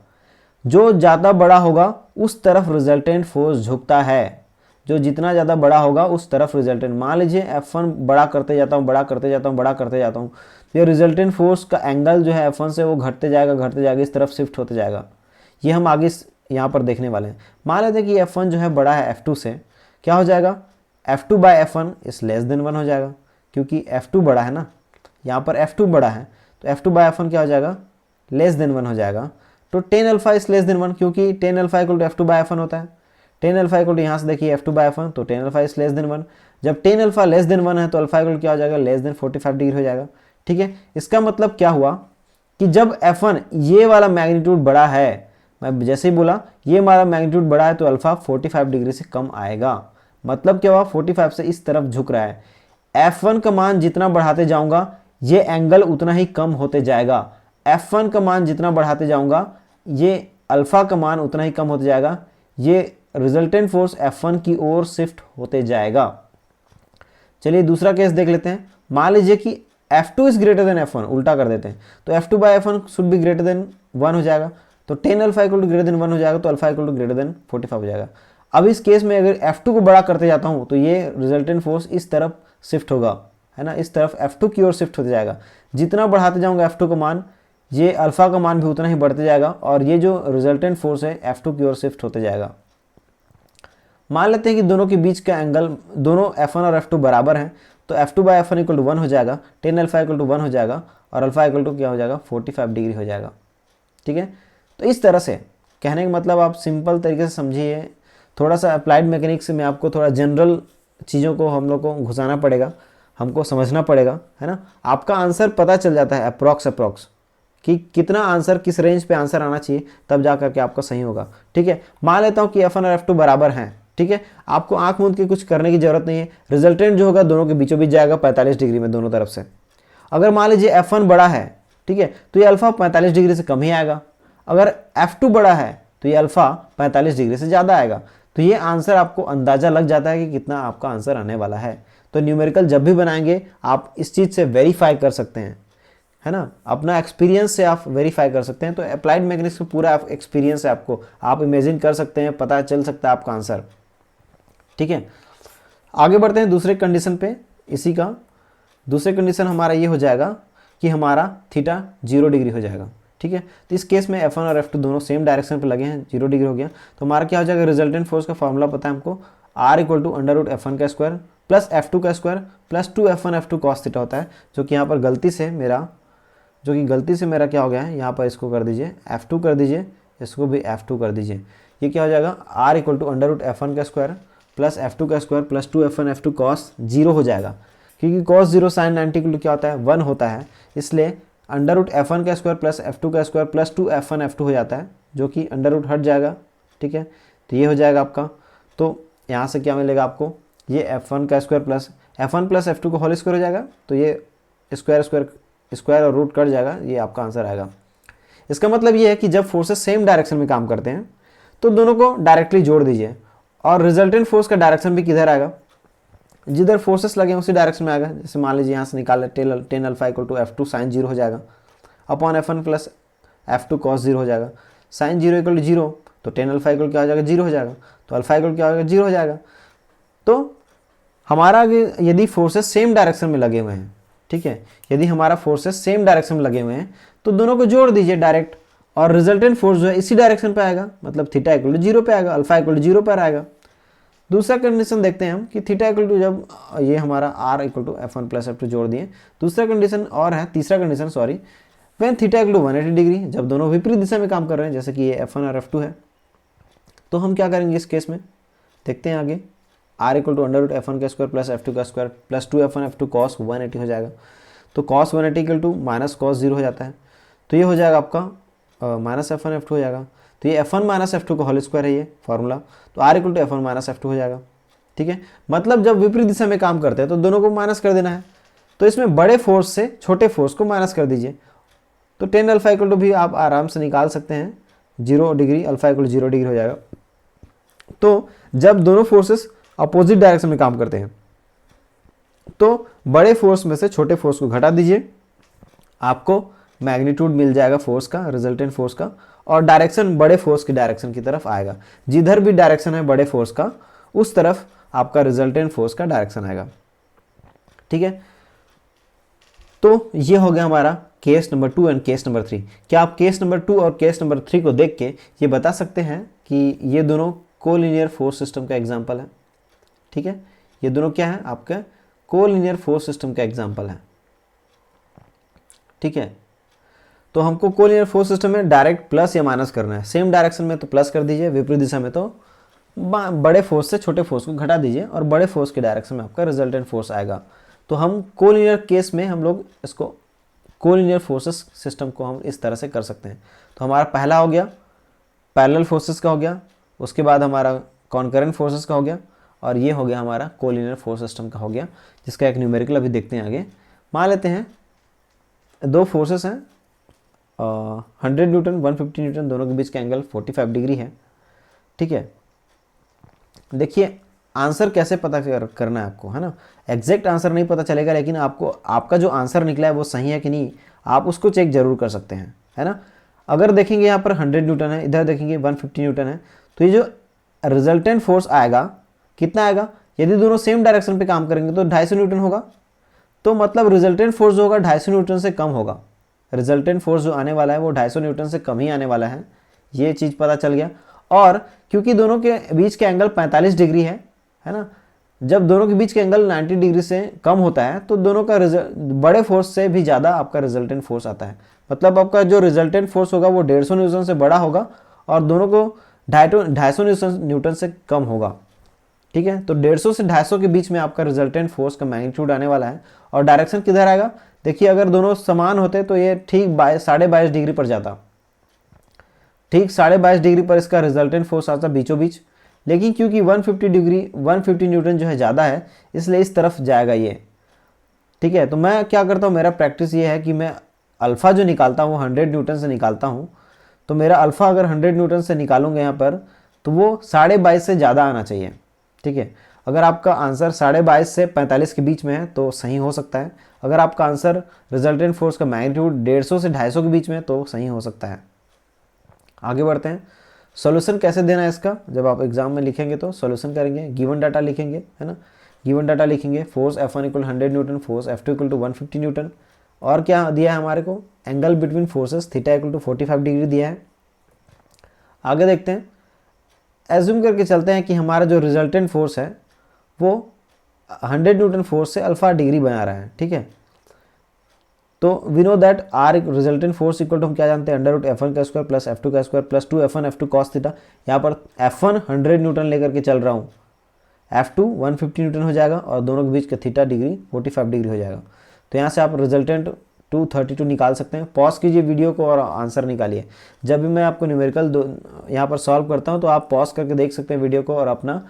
जो ज़्यादा बड़ा होगा उस तरफ रिजल्टेंट फोर्स झुकता है, जो जितना ज़्यादा बड़ा होगा उस तरफ रिजल्टेंट। मान लीजिए F1 बड़ा करते जाता हूँ, बड़ा करते जाता हूँ, बड़ा करते जाता हूँ, तो ये रिजल्टेंट फोर्स का एंगल जो है F1 से वो घटते जाएगा, इस तरफ शिफ्ट होते जाएगा। ये हम आगे यहाँ पर देखने वाले हैं। मान लेते हैं कि F1 जो है बड़ा है F2 से, क्या हो जाएगा, F2 बाय F1 इस लेस देन 1 हो जाएगा, क्योंकि F2 बड़ा है ना, यहाँ पर F2 बड़ा है तो F2 बाय F1 क्या हो जाएगा, लेस देन 1 हो जाएगा। तो tan alpha is less than 1, क्योंकि tan alpha equal to F2 by F1 होता है। टेन अल्फा इक्वल टू यहाँ से देखिए F2 बाय F1, तो tan alpha is less than 1। जब टेन अल्फा लेस देन 1 है तो अल्फा इक्वल क्या हो जाएगा, लेस देन 45 डिग्री हो जाएगा। ठीक है, इसका मतलब क्या हुआ कि जब F1 ये वाला मैग्नीट्यूड बड़ा है, मैं जैसे ही बोला ये हमारा मैग्नीट्यूड बड़ा है, तो अल्फा 45 डिग्री से कम आएगा। मतलब क्या हुआ, 45 से इस तरफ झुक रहा है। F1 का मान जितना बढ़ाते जाऊंगा ये एंगल उतना ही कम होते जाएगा। F1 का मान जितना बढ़ाते जाऊंगा ये अल्फा का मान उतना ही कम होते जाएगा। ये रिजल्टेंट फोर्स F1 की ओर शिफ्ट होते जाएगा। चलिए दूसरा केस देख लेते हैं। मान लीजिए कि F2 is greater than F1, उल्टा कर देते हैं, तो F2 by F1 should be greater than 1 हो जाएगा। तो tan alpha equal to greater than 1 हो जाएगा, तो alpha equal to greater than 45 हो जाएगा। अब इस केस में अगर F2 को बड़ा करते जाता हूं तो ये रिजल्टेंट फोर्स इस तरफ शिफ्ट होगा, है ना, इस तरफ F2 की ओर शिफ्ट होते जाएगा। जितना बढ़ाते जाऊंगा F2 का मान, ये अल्फा का मान भी उतना ही बढ़ते जाएगा और ये जो रिजल्टेंट फोर्स है F2 की ओर शिफ्ट होते जाएगा। मान लेते हैं कि दोनों के बीच का एंगल, दोनों F1 और F2 बराबर हैं, तो F2 by F1 equal to 1 हो जाएगा, टेन अल्फा इक्वल टू 1 हो जाएगा और अल्फा इक्वल टू क्या हो जाएगा, 45 डिग्री हो जाएगा। ठीक है, तो इस तरह से कहने का मतलब आप सिंपल तरीके से समझिए थोड़ा सा अप्लाइड मैकेनिक्स में आपको थोड़ा जनरल चीज़ों को हम लोग को घुसाना पड़ेगा, हमको समझना पड़ेगा, है ना। आपका आंसर पता चल जाता है अप्रॉक्स कि कितना आंसर किस रेंज पे आंसर आना चाहिए, तब जा करके आपका सही होगा। ठीक है, मान लेता हूँ कि F1 और F2 बराबर हैं। ठीक है, आपको आंख मूंद के कुछ करने की जरूरत नहीं है, रिजल्टेंट जो होगा दोनों के बीचों बीच जाएगा 45 डिग्री में दोनों तरफ से। अगर मान लीजिए F1 बड़ा है, ठीक है, तो ये अल्फा 45 डिग्री से कम ही आएगा। अगर F2 बड़ा है तो ये अल्फा 45 डिग्री से ज़्यादा आएगा। तो ये आंसर आपको अंदाज़ा लग जाता है कि कितना आपका आंसर आने वाला है। तो न्यूमेरिकल जब भी बनाएंगे आप इस चीज़ से वेरीफाई कर सकते हैं, है ना, अपना एक्सपीरियंस से आप वेरीफाई कर सकते हैं। तो अप्लाइड मैकेनिक्स का पूरा एक्सपीरियंस है आपको, आप इमेजिन कर सकते हैं, पता चल सकता है आपका आंसर। ठीक है, आगे बढ़ते हैं दूसरे कंडीशन पे। इसी का दूसरे कंडीशन हमारा ये हो जाएगा कि हमारा थीटा 0 डिग्री हो जाएगा। ठीक है, तो इस केस में F1 और F2 दोनों सेम डायरेक्शन पे लगे हैं, 0 डिग्री हो गया। तो हमारा क्या हो जाएगा, रिजल्टेंट फोर्स का फॉर्मूला पता है हमको, R = √F1 का स्क्वायर प्लस F2 का square plus 2F1 F2 cos theta होता है। जो कि यहाँ पर गलती से मेरा क्या हो गया है, यहाँ पर इसको कर दीजिए F2 कर दीजिए, इसको भी F2 कर दीजिए। ये क्या हो जाएगा, R = √F1 का स्क्वायर प्लस F2 का square plus 2F1 F2 cos 0 हो जाएगा, क्योंकि cos 0 sin 90 क्या होता है, 1 होता है, इसलिए √F1 का स्क्वायर प्लस F2 का स्क्वायर प्लस 2F1 F2 हो जाता है, जो कि अंडर हट जाएगा। ठीक है, तो ये हो जाएगा आपका। तो यहाँ से क्या मिलेगा आपको, ये F1 का square plus F1 plus F2 का होल स्क्वायर हो जाएगा। तो ये स्क्वायर और रूट कट जाएगा, ये आपका आंसर आएगा। इसका मतलब ये है कि जब फोर्सेस सेम डायरेक्शन में काम करते हैं तो दोनों को डायरेक्टली जोड़ दीजिए, और रिजल्टेंट फोर्स का डायरेक्शन भी किधर आएगा, जिधर फोर्सेस लगे उसी डायरेक्शन में आएगा। जैसे मान लीजिए यहाँ से निकाले टेन अल्फा = F2 sin 0 हो जाएगा, upon F1 plus F2 cos 0 हो जाएगा। sin 0 = 0, तो टेन अल्फा क्या हो जाएगा, 0 हो जाएगा, तो अल्फा क्या हो जाएगा, 0 हो जाएगा। तो हमारा यदि फोर्सेस सेम डायरेक्शन में लगे हुए हैं, ठीक है, यदि हमारा फोर्सेस सेम डायरेक्शन में लगे हुए हैं तो दोनों को जोड़ दीजिए डायरेक्ट, और रिजल्टेंट फोर्स जो है इसी डायरेक्शन पे आएगा, मतलब थीटा = 0 पे आएगा, अल्फा = 0 पर आएगा। दूसरा कंडीशन देखते हैं हम कि थीटा = जब ये हमारा R = F1 प्लस F2 जोड़ दिए। दूसरा कंडीशन और है, तीसरा condition sorry, when theta = 180 degree, जब दोनों विपरीत दिशा में काम कर रहे हैं, जैसे कि ये F1 और F2 है। तो हम क्या करेंगे इस केस में, देखते हैं आगे। R = √F1 का स्क्वायर प्लस F2 का square plus 2F1 F2 cos 180 हो जाएगा। तो cos 180 = माइनस cos 0 हो जाता है, तो ये हो जाएगा आपका माइनस F1 F2 हो जाएगा। तो ये F1 माइनस F2 का होल स्क्वायर है ये फॉर्मूला, तो R = F1 माइनस F2 हो जाएगा। ठीक है, मतलब जब विपरीत दिशा में काम करते हैं तो दोनों को माइनस कर देना है। तो इसमें बड़े फोर्स से छोटे फोर्स को माइनस कर दीजिए। तो टेन अल्फा = भी आप आराम से निकाल सकते हैं 0 डिग्री, अल्फा = 0 डिग्री हो जाएगा। तो जब दोनों फोर्सेस अपोजिट डायरेक्शन में काम करते हैं तो बड़े फोर्स में से छोटे फोर्स को घटा दीजिए, आपको मैग्नीट्यूड मिल जाएगा फोर्स का, रिजल्टेंट फोर्स का, और डायरेक्शन बड़े फोर्स की डायरेक्शन की तरफ आएगा। जिधर भी डायरेक्शन है बड़े फोर्स का, उस तरफ आपका रिजल्टेंट फोर्स का डायरेक्शन आएगा। ठीक है, तो ये हो गया हमारा case number 2 and case number 3। क्या आप केस नंबर 2 और केस नंबर 3 को देख के ये बता सकते हैं कि ये दोनों कोलिनियर फोर्स सिस्टम का एग्जाम्पल है। ठीक है, ये दोनों क्या है, आपका कोलिनियर फोर्स सिस्टम का एग्जाम्पल है। ठीक है, तो हमको कोलिनियर फोर्स सिस्टम में डायरेक्ट प्लस या माइनस करना है। सेम डायरेक्शन में तो प्लस कर दीजिए, विपरीत दिशा में तो बड़े फोर्स से छोटे फोर्स को घटा दीजिए, और बड़े फोर्स के डायरेक्शन में आपका रिजल्टेंट फोर्स आएगा। तो हम कोलिनियर केस में हम लोग इसको कोलिनियर फोर्सेस सिस्टम को हम इस तरह से कर सकते हैं। तो हमारा पहला हो गया पैरेलल फोर्सेस का हो गया, उसके बाद हमारा कॉन्करेंट फोर्सेस का हो गया, और ये हो गया हमारा कोलिनियर फोर्स सिस्टम का हो गया, जिसका एक न्यूमेरिकल अभी देखते हैं आगे। मान लेते हैं दो फोर्सेस हैं, 100 न्यूटन 150 न्यूटन, दोनों के बीच का एंगल 45 डिग्री है। ठीक है, देखिए आंसर कैसे पता करना है आपको, है ना। एग्जैक्ट आंसर नहीं पता चलेगा, लेकिन आपको आपका जो आंसर निकला है वो सही है कि नहीं, आप उसको चेक जरूर कर सकते हैं, है ना। अगर देखेंगे यहाँ पर 100 न्यूटन है, इधर देखेंगे 150 न्यूटन है, तो ये जो रिजल्टेंट फोर्स आएगा कितना आएगा, यदि दोनों सेम डायरेक्शन पे काम करेंगे तो 250 न्यूटन होगा। तो मतलब रिजल्टेंट फोर्स जो होगा 250 न्यूटन से कम होगा। रिजल्टेंट फोर्स जो आने वाला है वो 250 न्यूटन से कम ही आने वाला है, ये चीज़ पता चल गया। और क्योंकि दोनों के बीच के एंगल 45 डिग्री है ना, जब दोनों के बीच के एंगल 90 डिग्री से कम होता है तो दोनों का बड़े फोर्स से भी ज़्यादा आपका रिजल्टेंट फोर्स आता है। मतलब आपका जो रिजल्टेंट फोर्स होगा वो 150 न्यूटन से बड़ा होगा, और दोनों को 250 न्यूटन से कम होगा। ठीक है, तो 150 से 250 के बीच में आपका रिजल्टेंट फोर्स का मैग्नीट्यूड आने वाला है। और डायरेक्शन किधर आएगा, देखिए अगर दोनों समान होते तो ये ठीक 22.5 डिग्री पर जाता, ठीक 22.5 डिग्री पर इसका रिजल्टेंट फोर्स आता बीचों बीच। लेकिन क्योंकि 150 न्यूटन जो है ज़्यादा है, इसलिए इस तरफ जाएगा ये। ठीक है, तो मैं क्या करता हूँ, मेरा प्रैक्टिस ये है कि मैं अल्फ़ा जो निकालता हूँ 100 न्यूटन से निकालता हूँ। तो मेरा अल्फ़ा अगर 100 न्यूटन से निकालूंगा यहाँ पर, तो वो 22.5 से ज़्यादा आना चाहिए। ठीक है, अगर आपका आंसर 22.5 से 45 के बीच में है तो सही हो सकता है। अगर आपका आंसर रिजल्टेंट फोर्स का मैग्नीट्यूड 150 से 250 के बीच में है तो सही हो सकता है। आगे बढ़ते हैं, सॉल्यूशन कैसे देना है इसका। जब आप एग्जाम में लिखेंगे तो सॉल्यूशन करेंगे, गिवन डाटा लिखेंगे, है ना, गिवन डाटा लिखेंगे। Force F1 equal 100 newton, force F2 equal to 150 newton, और क्या दिया है हमारे को, angle between forces theta equal to 45 degree दिया है। आगे देखते हैं, एज्यूम करके चलते हैं कि हमारा जो रिजल्टेंट फोर्स है वो 100 न्यूटन फोर्स से अल्फा डिग्री बना रहा है। ठीक है, तो we know that R resultant force equal to हम क्या जानते हैं, अंडर रूट F1 का स्क्वायर प्लस F2 का square plus 2F1 F2 cos theta. यहाँ पर F1 100 न्यूटन लेकर के चल रहा हूँ, F2 150 न्यूटन हो जाएगा और दोनों के बीच का थीटा डिग्री 45 डिग्री हो जाएगा। तो यहाँ से आप रिजल्टेंट 232 निकाल सकते हैं। पॉज कीजिए वीडियो को और आंसर निकालिए। जब भी मैं आपको न्यूमेरिकल यहाँ पर सॉल्व करता हूँ तो आप पॉज करके देख सकते हैं वीडियो को और अपना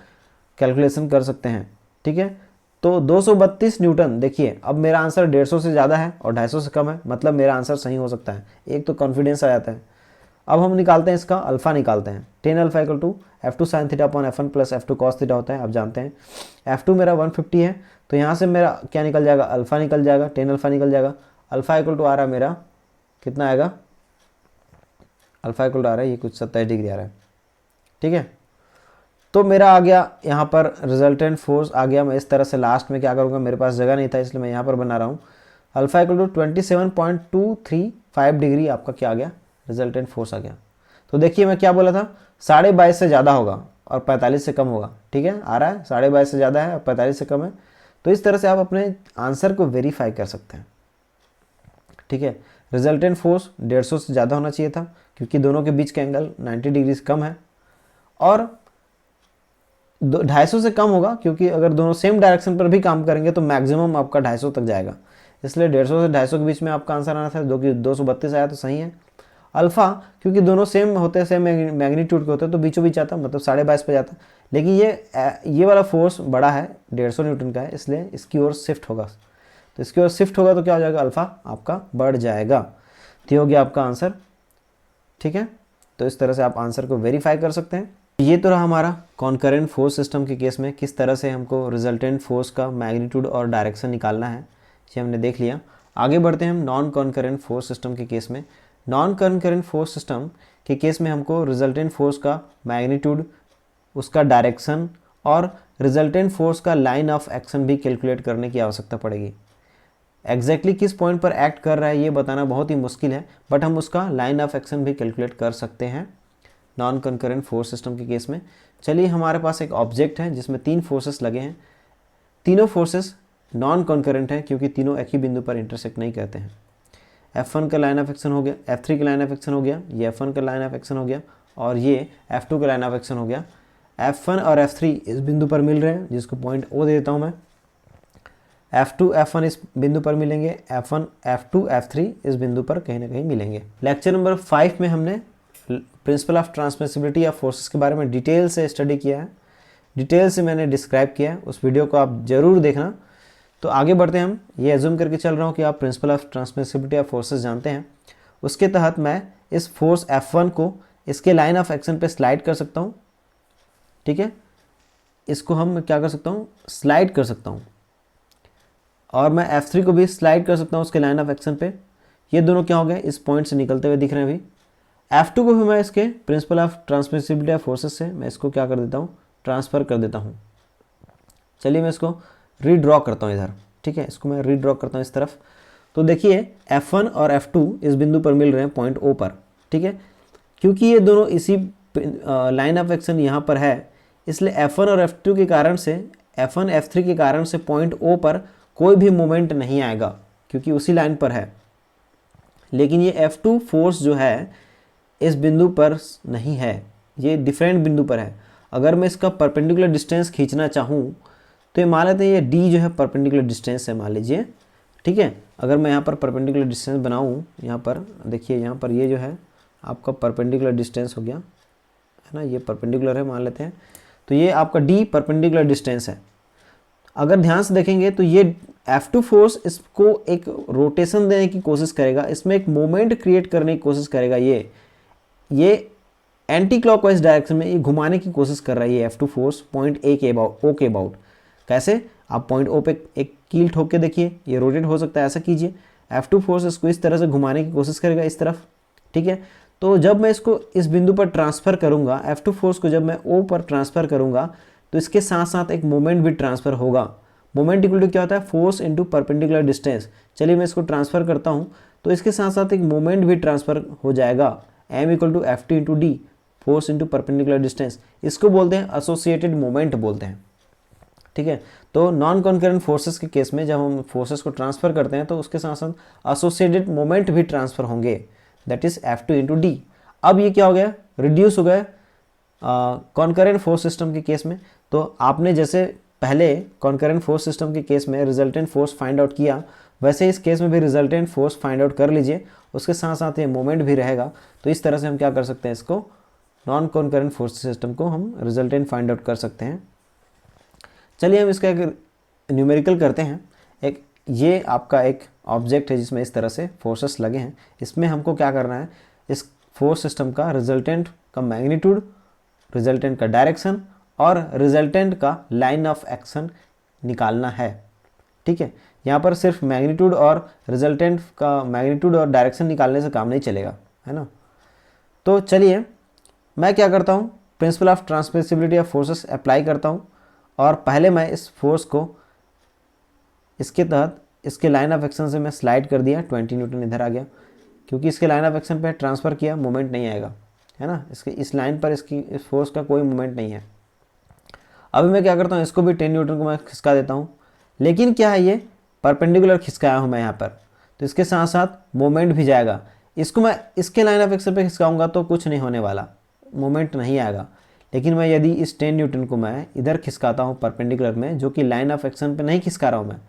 कैलकुलेशन कर सकते हैं। ठीक है, तो 232 न्यूटन, देखिए अब मेरा आंसर 150 से ज़्यादा है और 250 से कम है, मतलब मेरा आंसर सही हो सकता है। एक तो कॉन्फिडेंस आ जाता है। अब हम निकालते हैं इसका अल्फा निकालते हैं। Tan alpha equal to F2 sine theta upon F1 plus F2 cos theta होता है। अब जानते हैं F2 मेरा 150 है, तो यहाँ से मेरा क्या निकल जाएगा, अल्फा निकल जाएगा, टेन अल्फा निकल जाएगा। अल्फा इक्वल टू आ रहा है मेरा कितना आएगा, अल्फा इक्वल टू आ रहा है ये कुछ 27 डिग्री आ रहा है। ठीक है, तो मेरा आ गया यहाँ पर रिजल्टेंट फोर्स आ गया। मैं इस तरह से लास्ट में क्या करूँगा, मेरे पास जगह नहीं था इसलिए मैं यहाँ पर बना रहा हूँ। अल्फा इक्वल टू 27.235 डिग्री आपका क्या आ गया, रिजल्टेंट फोर्स आ गया। तो देखिए मैं क्या बोला था, 22.5 से ज़्यादा होगा और 45 से कम होगा। ठीक है, आ रहा है 22.5 से ज़्यादा है और 45 से कम है। तो इस तरह से आप अपने आंसर को वेरीफाई कर सकते हैं। ठीक है, रिजल्टेंट फोर्स 150 से ज़्यादा होना चाहिए था क्योंकि दोनों के बीच का एंगल 90 डिग्री से कम है, और 250 से कम होगा क्योंकि अगर दोनों सेम डायरेक्शन पर भी काम करेंगे तो मैक्सिमम आपका 250 तक जाएगा। इसलिए 150 से 250 के बीच में आपका आंसर आना था, जो कि 232 आया तो सही है। अल्फा क्योंकि दोनों सेम होते हैं, सेम मैग्नीट्यूड के होते हैं, तो बीचों बीच आता, मतलब 22.5 पे जाता। लेकिन ये वाला फोर्स बड़ा है, 150 न्यूटन का है, इसलिए इसकी ओर शिफ्ट होगा। तो इसकी ओर शिफ्ट होगा तो क्या हो जाएगा, अल्फा आपका बढ़ जाएगा। तो ये हो गया आपका आंसर। ठीक है, तो इस तरह से आप आंसर को वेरीफाई कर सकते हैं। ये तो रहा हमारा कॉन्करेंट फोर्स सिस्टम के केस में किस तरह से हमको रिजल्टेंट फोर्स का मैग्नीट्यूड और डायरेक्शन निकालना है, ये हमने देख लिया। आगे बढ़ते हैं हम नॉन कॉन्करेंट फोर्स सिस्टम के केस में। नॉन कॉन्करेंट फोर्स सिस्टम के केस में हमको रिजल्टेंट फोर्स का मैग्नीट्यूड, उसका डायरेक्शन और रिजल्टेंट फोर्स का लाइन ऑफ एक्शन भी कैलकुलेट करने की आवश्यकता पड़ेगी। एग्जैक्टली किस पॉइंट पर एक्ट कर रहा है ये बताना बहुत ही मुश्किल है, बट हम उसका लाइन ऑफ एक्शन भी कैलकुलेट कर सकते हैं नॉन कंकरेंट फोर्स सिस्टम के केस में। चलिए, हमारे पास एक ऑब्जेक्ट है जिसमें 3 फोर्सेस लगे हैं। तीनों फोर्सेस नॉन कंकरेंट हैं क्योंकि तीनों एक ही बिंदु पर इंटरसेक्ट नहीं करते हैं। F1 का लाइन ऑफ एक्शन हो गया, F3 का लाइन ऑफ एक्शन हो गया, ये F1 का लाइन ऑफ एक्शन हो गया और ये F2 का लाइन ऑफ एक्शन हो गया। F1 और F3 इस बिंदु पर मिल रहे हैं जिसको पॉइंट O दे देता हूँ मैं। F2 F1 इस बिंदु पर मिलेंगे, F1 F2 F3 इस बिंदु पर कहीं ना कहीं मिलेंगे। लेक्चर नंबर 5 में हमने principle of transmissibility of forces के बारे में डिटेल से स्टडी किया है, डिटेल से मैंने डिस्क्राइब किया है, उस वीडियो को आप ज़रूर देखना। तो आगे बढ़ते हैं हम। ये एज्यूम करके चल रहा हूँ कि आप principle of transmissibility of forces जानते हैं। उसके तहत मैं इस फोर्स F1 को इसके लाइन ऑफ एक्शन पे स्लाइड कर सकता हूँ। ठीक है, इसको हम क्या कर सकता हूँ, स्लाइड कर सकता हूँ, और मैं F3 को भी स्लाइड कर सकता हूँ उसके लाइन ऑफ एक्शन पे। ये दोनों क्या हो गए, इस पॉइंट से निकलते हुए दिख रहे हैं अभी। F2 को भी मैं इसके principle of transmissibility of forces से मैं इसको क्या कर देता हूँ, ट्रांसफ़र कर देता हूँ। चलिए मैं इसको रीड्रॉ करता हूँ इधर। ठीक है, इसको मैं रीड्रॉ करता हूँ इस तरफ। तो देखिए F1 और F2 इस बिंदु पर मिल रहे हैं पॉइंट O पर। ठीक है, क्योंकि ये दोनों इसी लाइन ऑफ एक्शन यहाँ पर है, इसलिए F1 और F2 के कारण से, F1 F3 के कारण से पॉइंट O पर कोई भी मोमेंट नहीं आएगा क्योंकि उसी लाइन पर है। लेकिन ये F2 फोर्स जो है इस बिंदु पर नहीं है, ये डिफरेंट बिंदु पर है। अगर मैं इसका परपेंडिकुलर डिस्टेंस खींचना चाहूँ तो ये मान लेते हैं ये डी जो है परपेंडिकुलर डिस्टेंस है, मान लीजिए, ठीक है। अगर मैं यहाँ पर परपेंडिकुलर डिस्टेंस बनाऊँ, यहाँ पर देखिए, यहाँ पर ये जो है आपका परपेंडिकुलर डिस्टेंस हो गया, है ना, ये परपेंडिकुलर है मान लेते हैं, तो ये आपका डी परपेंडिकुलर डिस्टेंस है। अगर ध्यान से देखेंगे तो ये F2 फोर्स इसको एक रोटेशन देने की कोशिश करेगा, इसमें एक मोमेंट क्रिएट करने की कोशिश करेगा, ये एंटी क्लॉकवाइज डायरेक्शन में ये घुमाने की कोशिश कर रहा है ये F2 फोर्स पॉइंट ए के अबाउट, ओ के अबाउट। कैसे? आप पॉइंट ओ पे एक कील ठोक के देखिए, ये रोटेट हो सकता है, ऐसा कीजिए। F2 फोर्स इसको इस तरह से घुमाने की कोशिश करेगा इस तरफ, ठीक है। तो जब मैं इसको इस बिंदु पर ट्रांसफ़र करूँगा, F2 फोर्स को जब मैं O पर ट्रांसफ़र करूँगा तो इसके साथ साथ एक मोमेंट भी ट्रांसफ़र होगा। मोमेंट इक्वल टू क्या होता है? Force into perpendicular distance. चलिए मैं इसको ट्रांसफ़र करता हूँ तो इसके साथ साथ एक मोमेंट भी ट्रांसफ़र हो जाएगा, m equal to F2 into D, force into perpendicular distance. इसको बोलते हैं एसोसिएटेड मोमेंट बोलते हैं, ठीक है। तो नॉन कॉन्करेंट फोर्सेस के केस में जब हम फोर्सेस को ट्रांसफ़र करते हैं तो उसके साथ साथ एसोसिएटेड मोमेंट भी ट्रांसफ़र होंगे, that is F2 into D. अब ये क्या हो गया? रिड्यूस हो गया कॉन्करेंट फोर्स सिस्टम के केस में। तो आपने जैसे पहले कॉन्करेंट फोर्स सिस्टम के केस में रिजल्टेंट फोर्स फाइंड आउट किया, वैसे इस केस में भी रिजल्टेंट फोर्स फाइंड आउट कर लीजिए, उसके साथ साथ ये मोमेंट भी रहेगा। तो इस तरह से हम क्या कर सकते हैं, इसको नॉन कॉन्करेंट फोर्स सिस्टम को हम रिजल्टेंट फाइंड आउट कर सकते हैं। चलिए हम इसका एक न्यूमेरिकल करते हैं। एक ये आपका एक ऑब्जेक्ट है जिसमें इस तरह से फोर्सेस लगे हैं, इसमें हमको क्या करना है, इस फोर्स सिस्टम का रिजल्टेंट का मैग्नीट्यूड, रिजल्टेंट का डायरेक्शन और रिजल्टेंट का लाइन ऑफ एक्शन निकालना है, ठीक है। यहाँ पर सिर्फ मैग्नीट्यूड और रिजल्टेंट का मैग्नीट्यूड और डायरेक्शन निकालने से काम नहीं चलेगा, है ना। तो चलिए मैं क्या करता हूँ, principle of transmissibility of forces apply करता हूँ और पहले मैं इस फोर्स को इसके तहत इसके लाइन ऑफ एक्शन से मैं स्लाइड कर दिया, 20 न्यूटन इधर आ गया, क्योंकि इसके लाइन ऑफ एक्शन पे ट्रांसफ़र किया, मोमेंट नहीं आएगा, है ना। इसके इस लाइन पर इस फोर्स का कोई मोमेंट नहीं है। अभी मैं क्या करता हूँ, इसको भी 10 न्यूटन को मैं खिसका देता हूँ, लेकिन क्या है, ये परपेंडिकुलर खिसकाया हूँ मैं यहाँ पर, तो इसके साथ साथ मोमेंट भी जाएगा। इसको मैं इसके लाइन ऑफ एक्शन पे खिसकाऊंगा तो कुछ नहीं होने वाला, मोमेंट नहीं आएगा। लेकिन मैं यदि इस 10 न्यूटन को मैं इधर खिसकाता हूँ परपेंडिकुलर में, जो कि लाइन ऑफ एक्शन पे नहीं खिसका रहा हूँ मैं,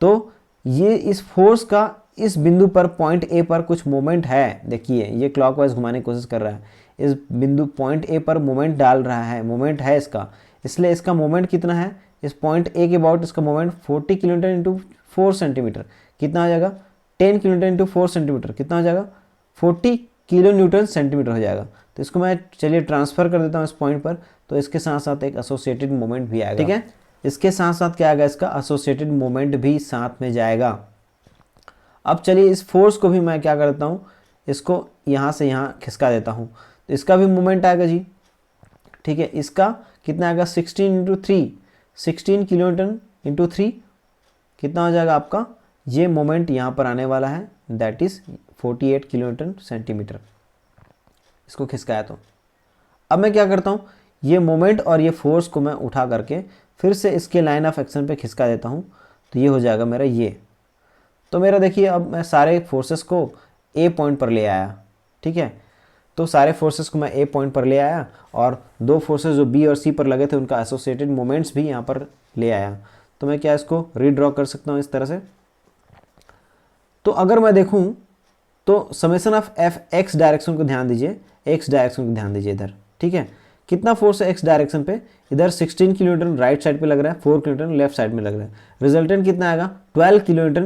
तो ये इस फोर्स का इस बिंदु पर पॉइंट ए पर कुछ मोमेंट है। देखिए ये क्लॉकवाइज घुमाने की कोशिश कर रहा है, इस बिंदु पॉइंट ए पर मोमेंट डाल रहा है, मोमेंट है इसका, इसलिए इसका मोमेंट कितना है, इस पॉइंट ए के अबाउट इसका मोमेंट 40 किलोमीटर इंटू 4 सेंटीमीटर, कितना हो जाएगा, 10 किलोमीटर इंटू 4 सेंटीमीटर, कितना हो जाएगा, 40 किलो न्यूटन सेंटीमीटर हो जाएगा। तो इसको मैं चलिए ट्रांसफ़र कर देता हूँ इस पॉइंट पर, तो इसके साथ साथ एक एसोसिएटेड मोमेंट भी आएगा, ठीक है। इसके साथ साथ क्या आएगा, इसका एसोसिएटेड मोमेंट भी साथ में जाएगा। अब चलिए इस फोर्स को भी मैं क्या करता हूँ, इसको यहाँ से यहाँ खिसका देता हूँ, तो इसका भी मोमेंट आएगा जी, ठीक है। इसका कितना आएगा, 16 इंटू 3, 16 किलोमीटर इंटू 3, कितना हो जाएगा आपका, ये मोमेंट यहाँ पर आने वाला है, दैट इज़ 48 किलोमीटर सेंटीमीटर, इसको खिसकाया। तो अब मैं क्या करता हूँ, ये मोमेंट और ये फोर्स को मैं उठा करके फिर से इसके लाइन ऑफ एक्शन पे खिसका देता हूँ, तो ये हो जाएगा मेरा ये। तो मेरा देखिए अब मैं सारे फोर्सेस को ए पॉइंट पर ले आया, ठीक है। तो सारे फोर्सेस को मैं ए पॉइंट पर ले आया और दो फोर्सेस जो बी और सी पर लगे थे उनका एसोसिएटेड मोमेंट्स भी यहाँ पर ले आया। तो मैं क्या इसको रीड्रॉ कर सकता हूँ इस तरह से। तो अगर मैं देखूँ तो summation of F x direction को ध्यान दीजिए, एक्स डायरेक्शन को ध्यान दीजिए इधर, ठीक है। कितना फोर्स है एक्स डायरेक्शन पे, इधर 16 किलोमीटर राइट साइड पे लग रहा है, 4 किलोमीटर लेफ्ट साइड में लग रहा है। रिजल्टेंट कितना आएगा, 12 kilometre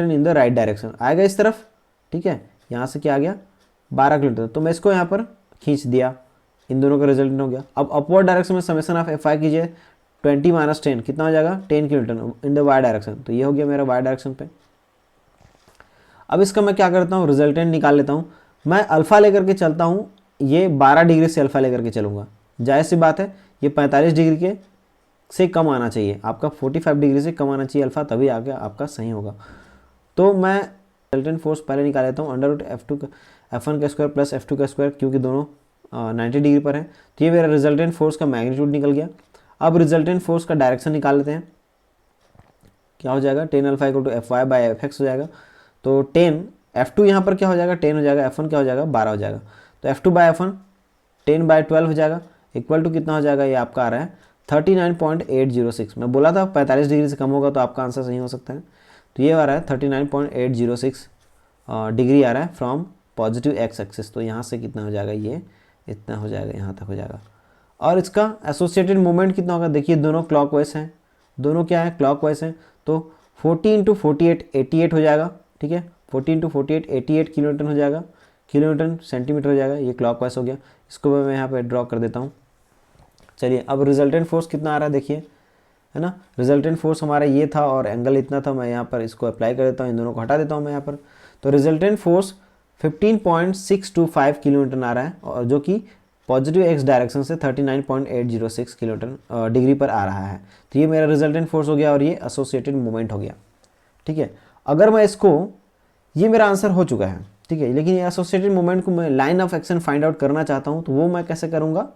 in the right direction आएगा इस तरफ, ठीक है। यहाँ से क्या आ गया, 12 किलोमीटर, तो मैं इसको यहाँ पर खींच दिया, इन दोनों का रिजल्टेंट हो गया। अब अपवर्ड डायरेक्शन में समेशन ऑफ एफ आई कीजिए, 20 माइनस 10 कितना हो जाएगा, 10 kilometre in the Y direction, तो ये हो गया मेरा वाई डायरेक्शन पे। अब इसका मैं क्या करता हूँ, रिजल्टेंट निकाल लेता हूँ। मैं अल्फ़ा लेकर के चलता हूँ, ये 12 डिग्री से अल्फ़ा लेकर के चलूँगा, जाहिर सी बात है ये 45 डिग्री के से कम आना चाहिए, आपका 45 डिग्री से कम आना चाहिए अल्फ़ा, तभी आगे आपका सही होगा। तो मैं रिजल्टेंट फोर्स पहले निकाल लेता हूँ, अंडर F1 का स्क्वायर प्लस F2 का स्क्वायर, क्योंकि दोनों 90 डिग्री पर है। तो ये मेरा रिजल्टेंट फोर्स का मैग्नीट्यूड निकल गया। अब रिजल्टेंट फोर्स का डायरेक्शन निकाल लेते हैं, क्या हो जाएगा, 10 alpha equal to FY by FX हो जाएगा। तो 10 F2 यहाँ पर क्या हो जाएगा, 10 हो जाएगा, F1 क्या हो जाएगा, 12 हो जाएगा। तो F2/F1 10/12 हो जाएगा, इक्वल टू कितना हो जाएगा, ये आपका आ रहा है 39.806। मैं बोला था 45 डिग्री से कम होगा तो आपका आंसर सही हो सकता है। तो ये आ रहा है 39.806 डिग्री आ रहा है फ्रॉम पॉजिटिव एक्स एक्सिस। तो यहाँ से कितना हो जाएगा, ये इतना हो जाएगा, यहाँ तक हो जाएगा। और इसका एसोसिएटेड मोमेंट कितना होगा, देखिए दोनों क्लॉकवाइज हैं, दोनों क्या है क्लॉकवाइज हैं, तो 40 × 48 88 हो जाएगा, ठीक है। 40 × 48 88 किलोन्यूटन हो जाएगा, किलोन्यूटन सेंटीमीटर हो जाएगा, ये क्लॉकवाइज हो गया। इसको मैं यहाँ पे ड्रॉ कर देता हूँ। चलिए अब रिजल्टेंट फोर्स कितना आ रहा है देखिए, है ना। रिजल्टेंट फोर्स हमारा ये था और एंगल इतना था। मैं यहाँ पर इसको अप्लाई कर देता हूँ, इन दोनों को हटा देता हूँ मैं यहाँ पर। तो रिजल्टेंट फोर्स 15.625 किलोन्यूटन आ रहा है, और जो कि पॉजिटिव एक्स डायरेक्शन से 39.806 किलोन्यूटन डिग्री पर आ रहा है। तो ये मेरा रिजल्टेंट फोर्स हो गया और ये एसोसिएटेड मोमेंट हो गया, ठीक है। अगर मैं इसको, ये मेरा आंसर हो चुका है, ठीक है, लेकिन ये एसोसिएटेड मोमेंट को मैं line of action find out करना चाहता हूँ, तो वो मैं कैसे करूँगा,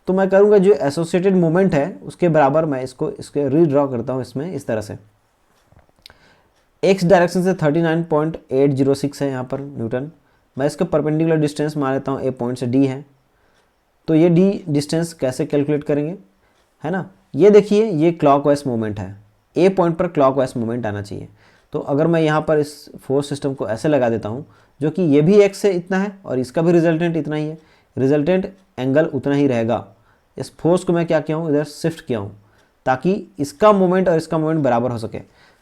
तो मैं करूँगा जो एसोसिएटेड मोमेंट है उसके बराबर मैं इसके रीड्रॉ करता हूँ इसमें इस तरह से। एक्स डायरेक्शन से 39.806 है यहाँ पर न्यूटन, मैं इसका परपेंडिकुलर डिस्टेंस मान लेता हूँ, ए पॉइंट से डी है। तो ये डी डिस्टेंस कैसे कैलकुलेट करेंगे, है ना। ये देखिए ये क्लॉकवाइज मूवमेंट है, ए पॉइंट पर क्लॉकवाइज मूवमेंट आना चाहिए। तो अगर मैं यहाँ पर इस फोर्स सिस्टम को ऐसे लगा देता हूँ, जो कि ये भी एक्स से इतना है और इसका भी रिजल्टेंट इतना ही है, रिजल्टेंट एंगल उतना ही रहेगा। इस फोर्स को मैं क्या किया हूँ, इधर शिफ्ट किया हूँ ताकि इसका मोमेंट और इसका मोमेंट बराबर हो सके।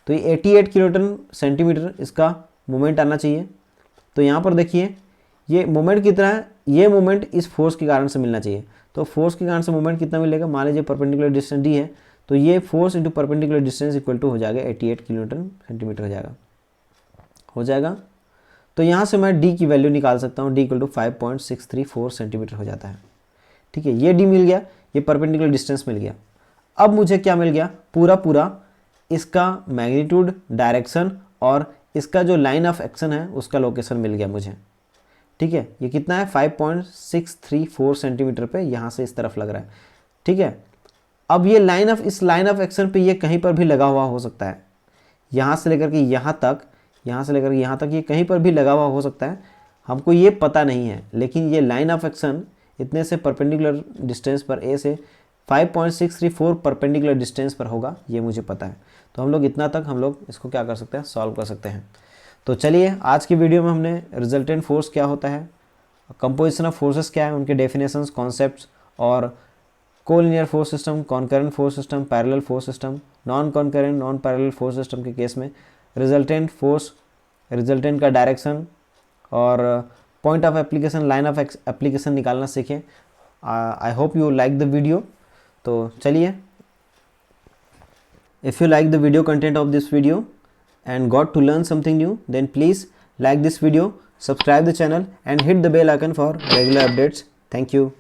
तो ये 88 किलोन्यूटन सेंटीमीटर इसका मोमेंट आना चाहिए। तो यहाँ पर देखिए ये मोमेंट कितना है, ये मोमेंट इस फोर्स के कारण से मिलना चाहिए। तो फोर्स के कारण से मोमेंट कितना मिलेगा, मान लीजिए परपेंडिकुलर डिस्टेंस डी है, तो ये force into perpendicular distance equal to हो जाएगा 88 किलोन्यूटन सेंटीमीटर हो जाएगा। तो यहाँ से मैं डी की वैल्यू निकाल सकता हूँ, डी इक्वल टू 5.634 सेंटीमीटर हो जाता है, ठीक है। ये डी मिल गया, ये परपेंडिकुलर डिस्टेंस मिल गया। अब मुझे क्या मिल गया, पूरा इसका मैग्नीट्यूड, डायरेक्शन और इसका जो लाइन ऑफ एक्शन है उसका लोकेशन मिल गया मुझे, ठीक है। ये कितना है 5.634 सेंटीमीटर पे यहाँ से इस तरफ लग रहा है, ठीक है। अब ये इस लाइन ऑफ एक्शन पे ये कहीं पर भी लगा हुआ हो सकता है, यहाँ से लेकर के यहाँ तक, यहाँ से लेकर के यहाँ तक, ये कहीं पर भी लगा हुआ हो सकता है, हमको ये पता नहीं है। लेकिन ये लाइन ऑफ एक्शन इतने से परपेंडिकुलर डिस्टेंस पर, ए से 5.634 परपेंडिकुलर डिस्टेंस पर होगा, ये मुझे पता है। तो हम लोग इतना तक हम लोग इसको क्या कर सकते हैं, सॉल्व कर सकते हैं। तो चलिए आज की वीडियो में हमने रिजल्टेंट फोर्स क्या होता है, कंपोजिशन ऑफ फोर्सेस क्या है, उनके डेफिनेशंस, कॉन्सेप्ट्स और collinear force system, concurrent force system, parallel force system, non concurrent non parallel force system के केस में रिजल्टेंट फोर्स, रिजल्टेंट का डायरेक्शन और point of application, line of application निकालना सीखें। I hope you like the video. तो चलिए, if you like the video content of this video and got to learn something new, then please like this video, subscribe the channel and hit the bell icon for regular updates. Thank you.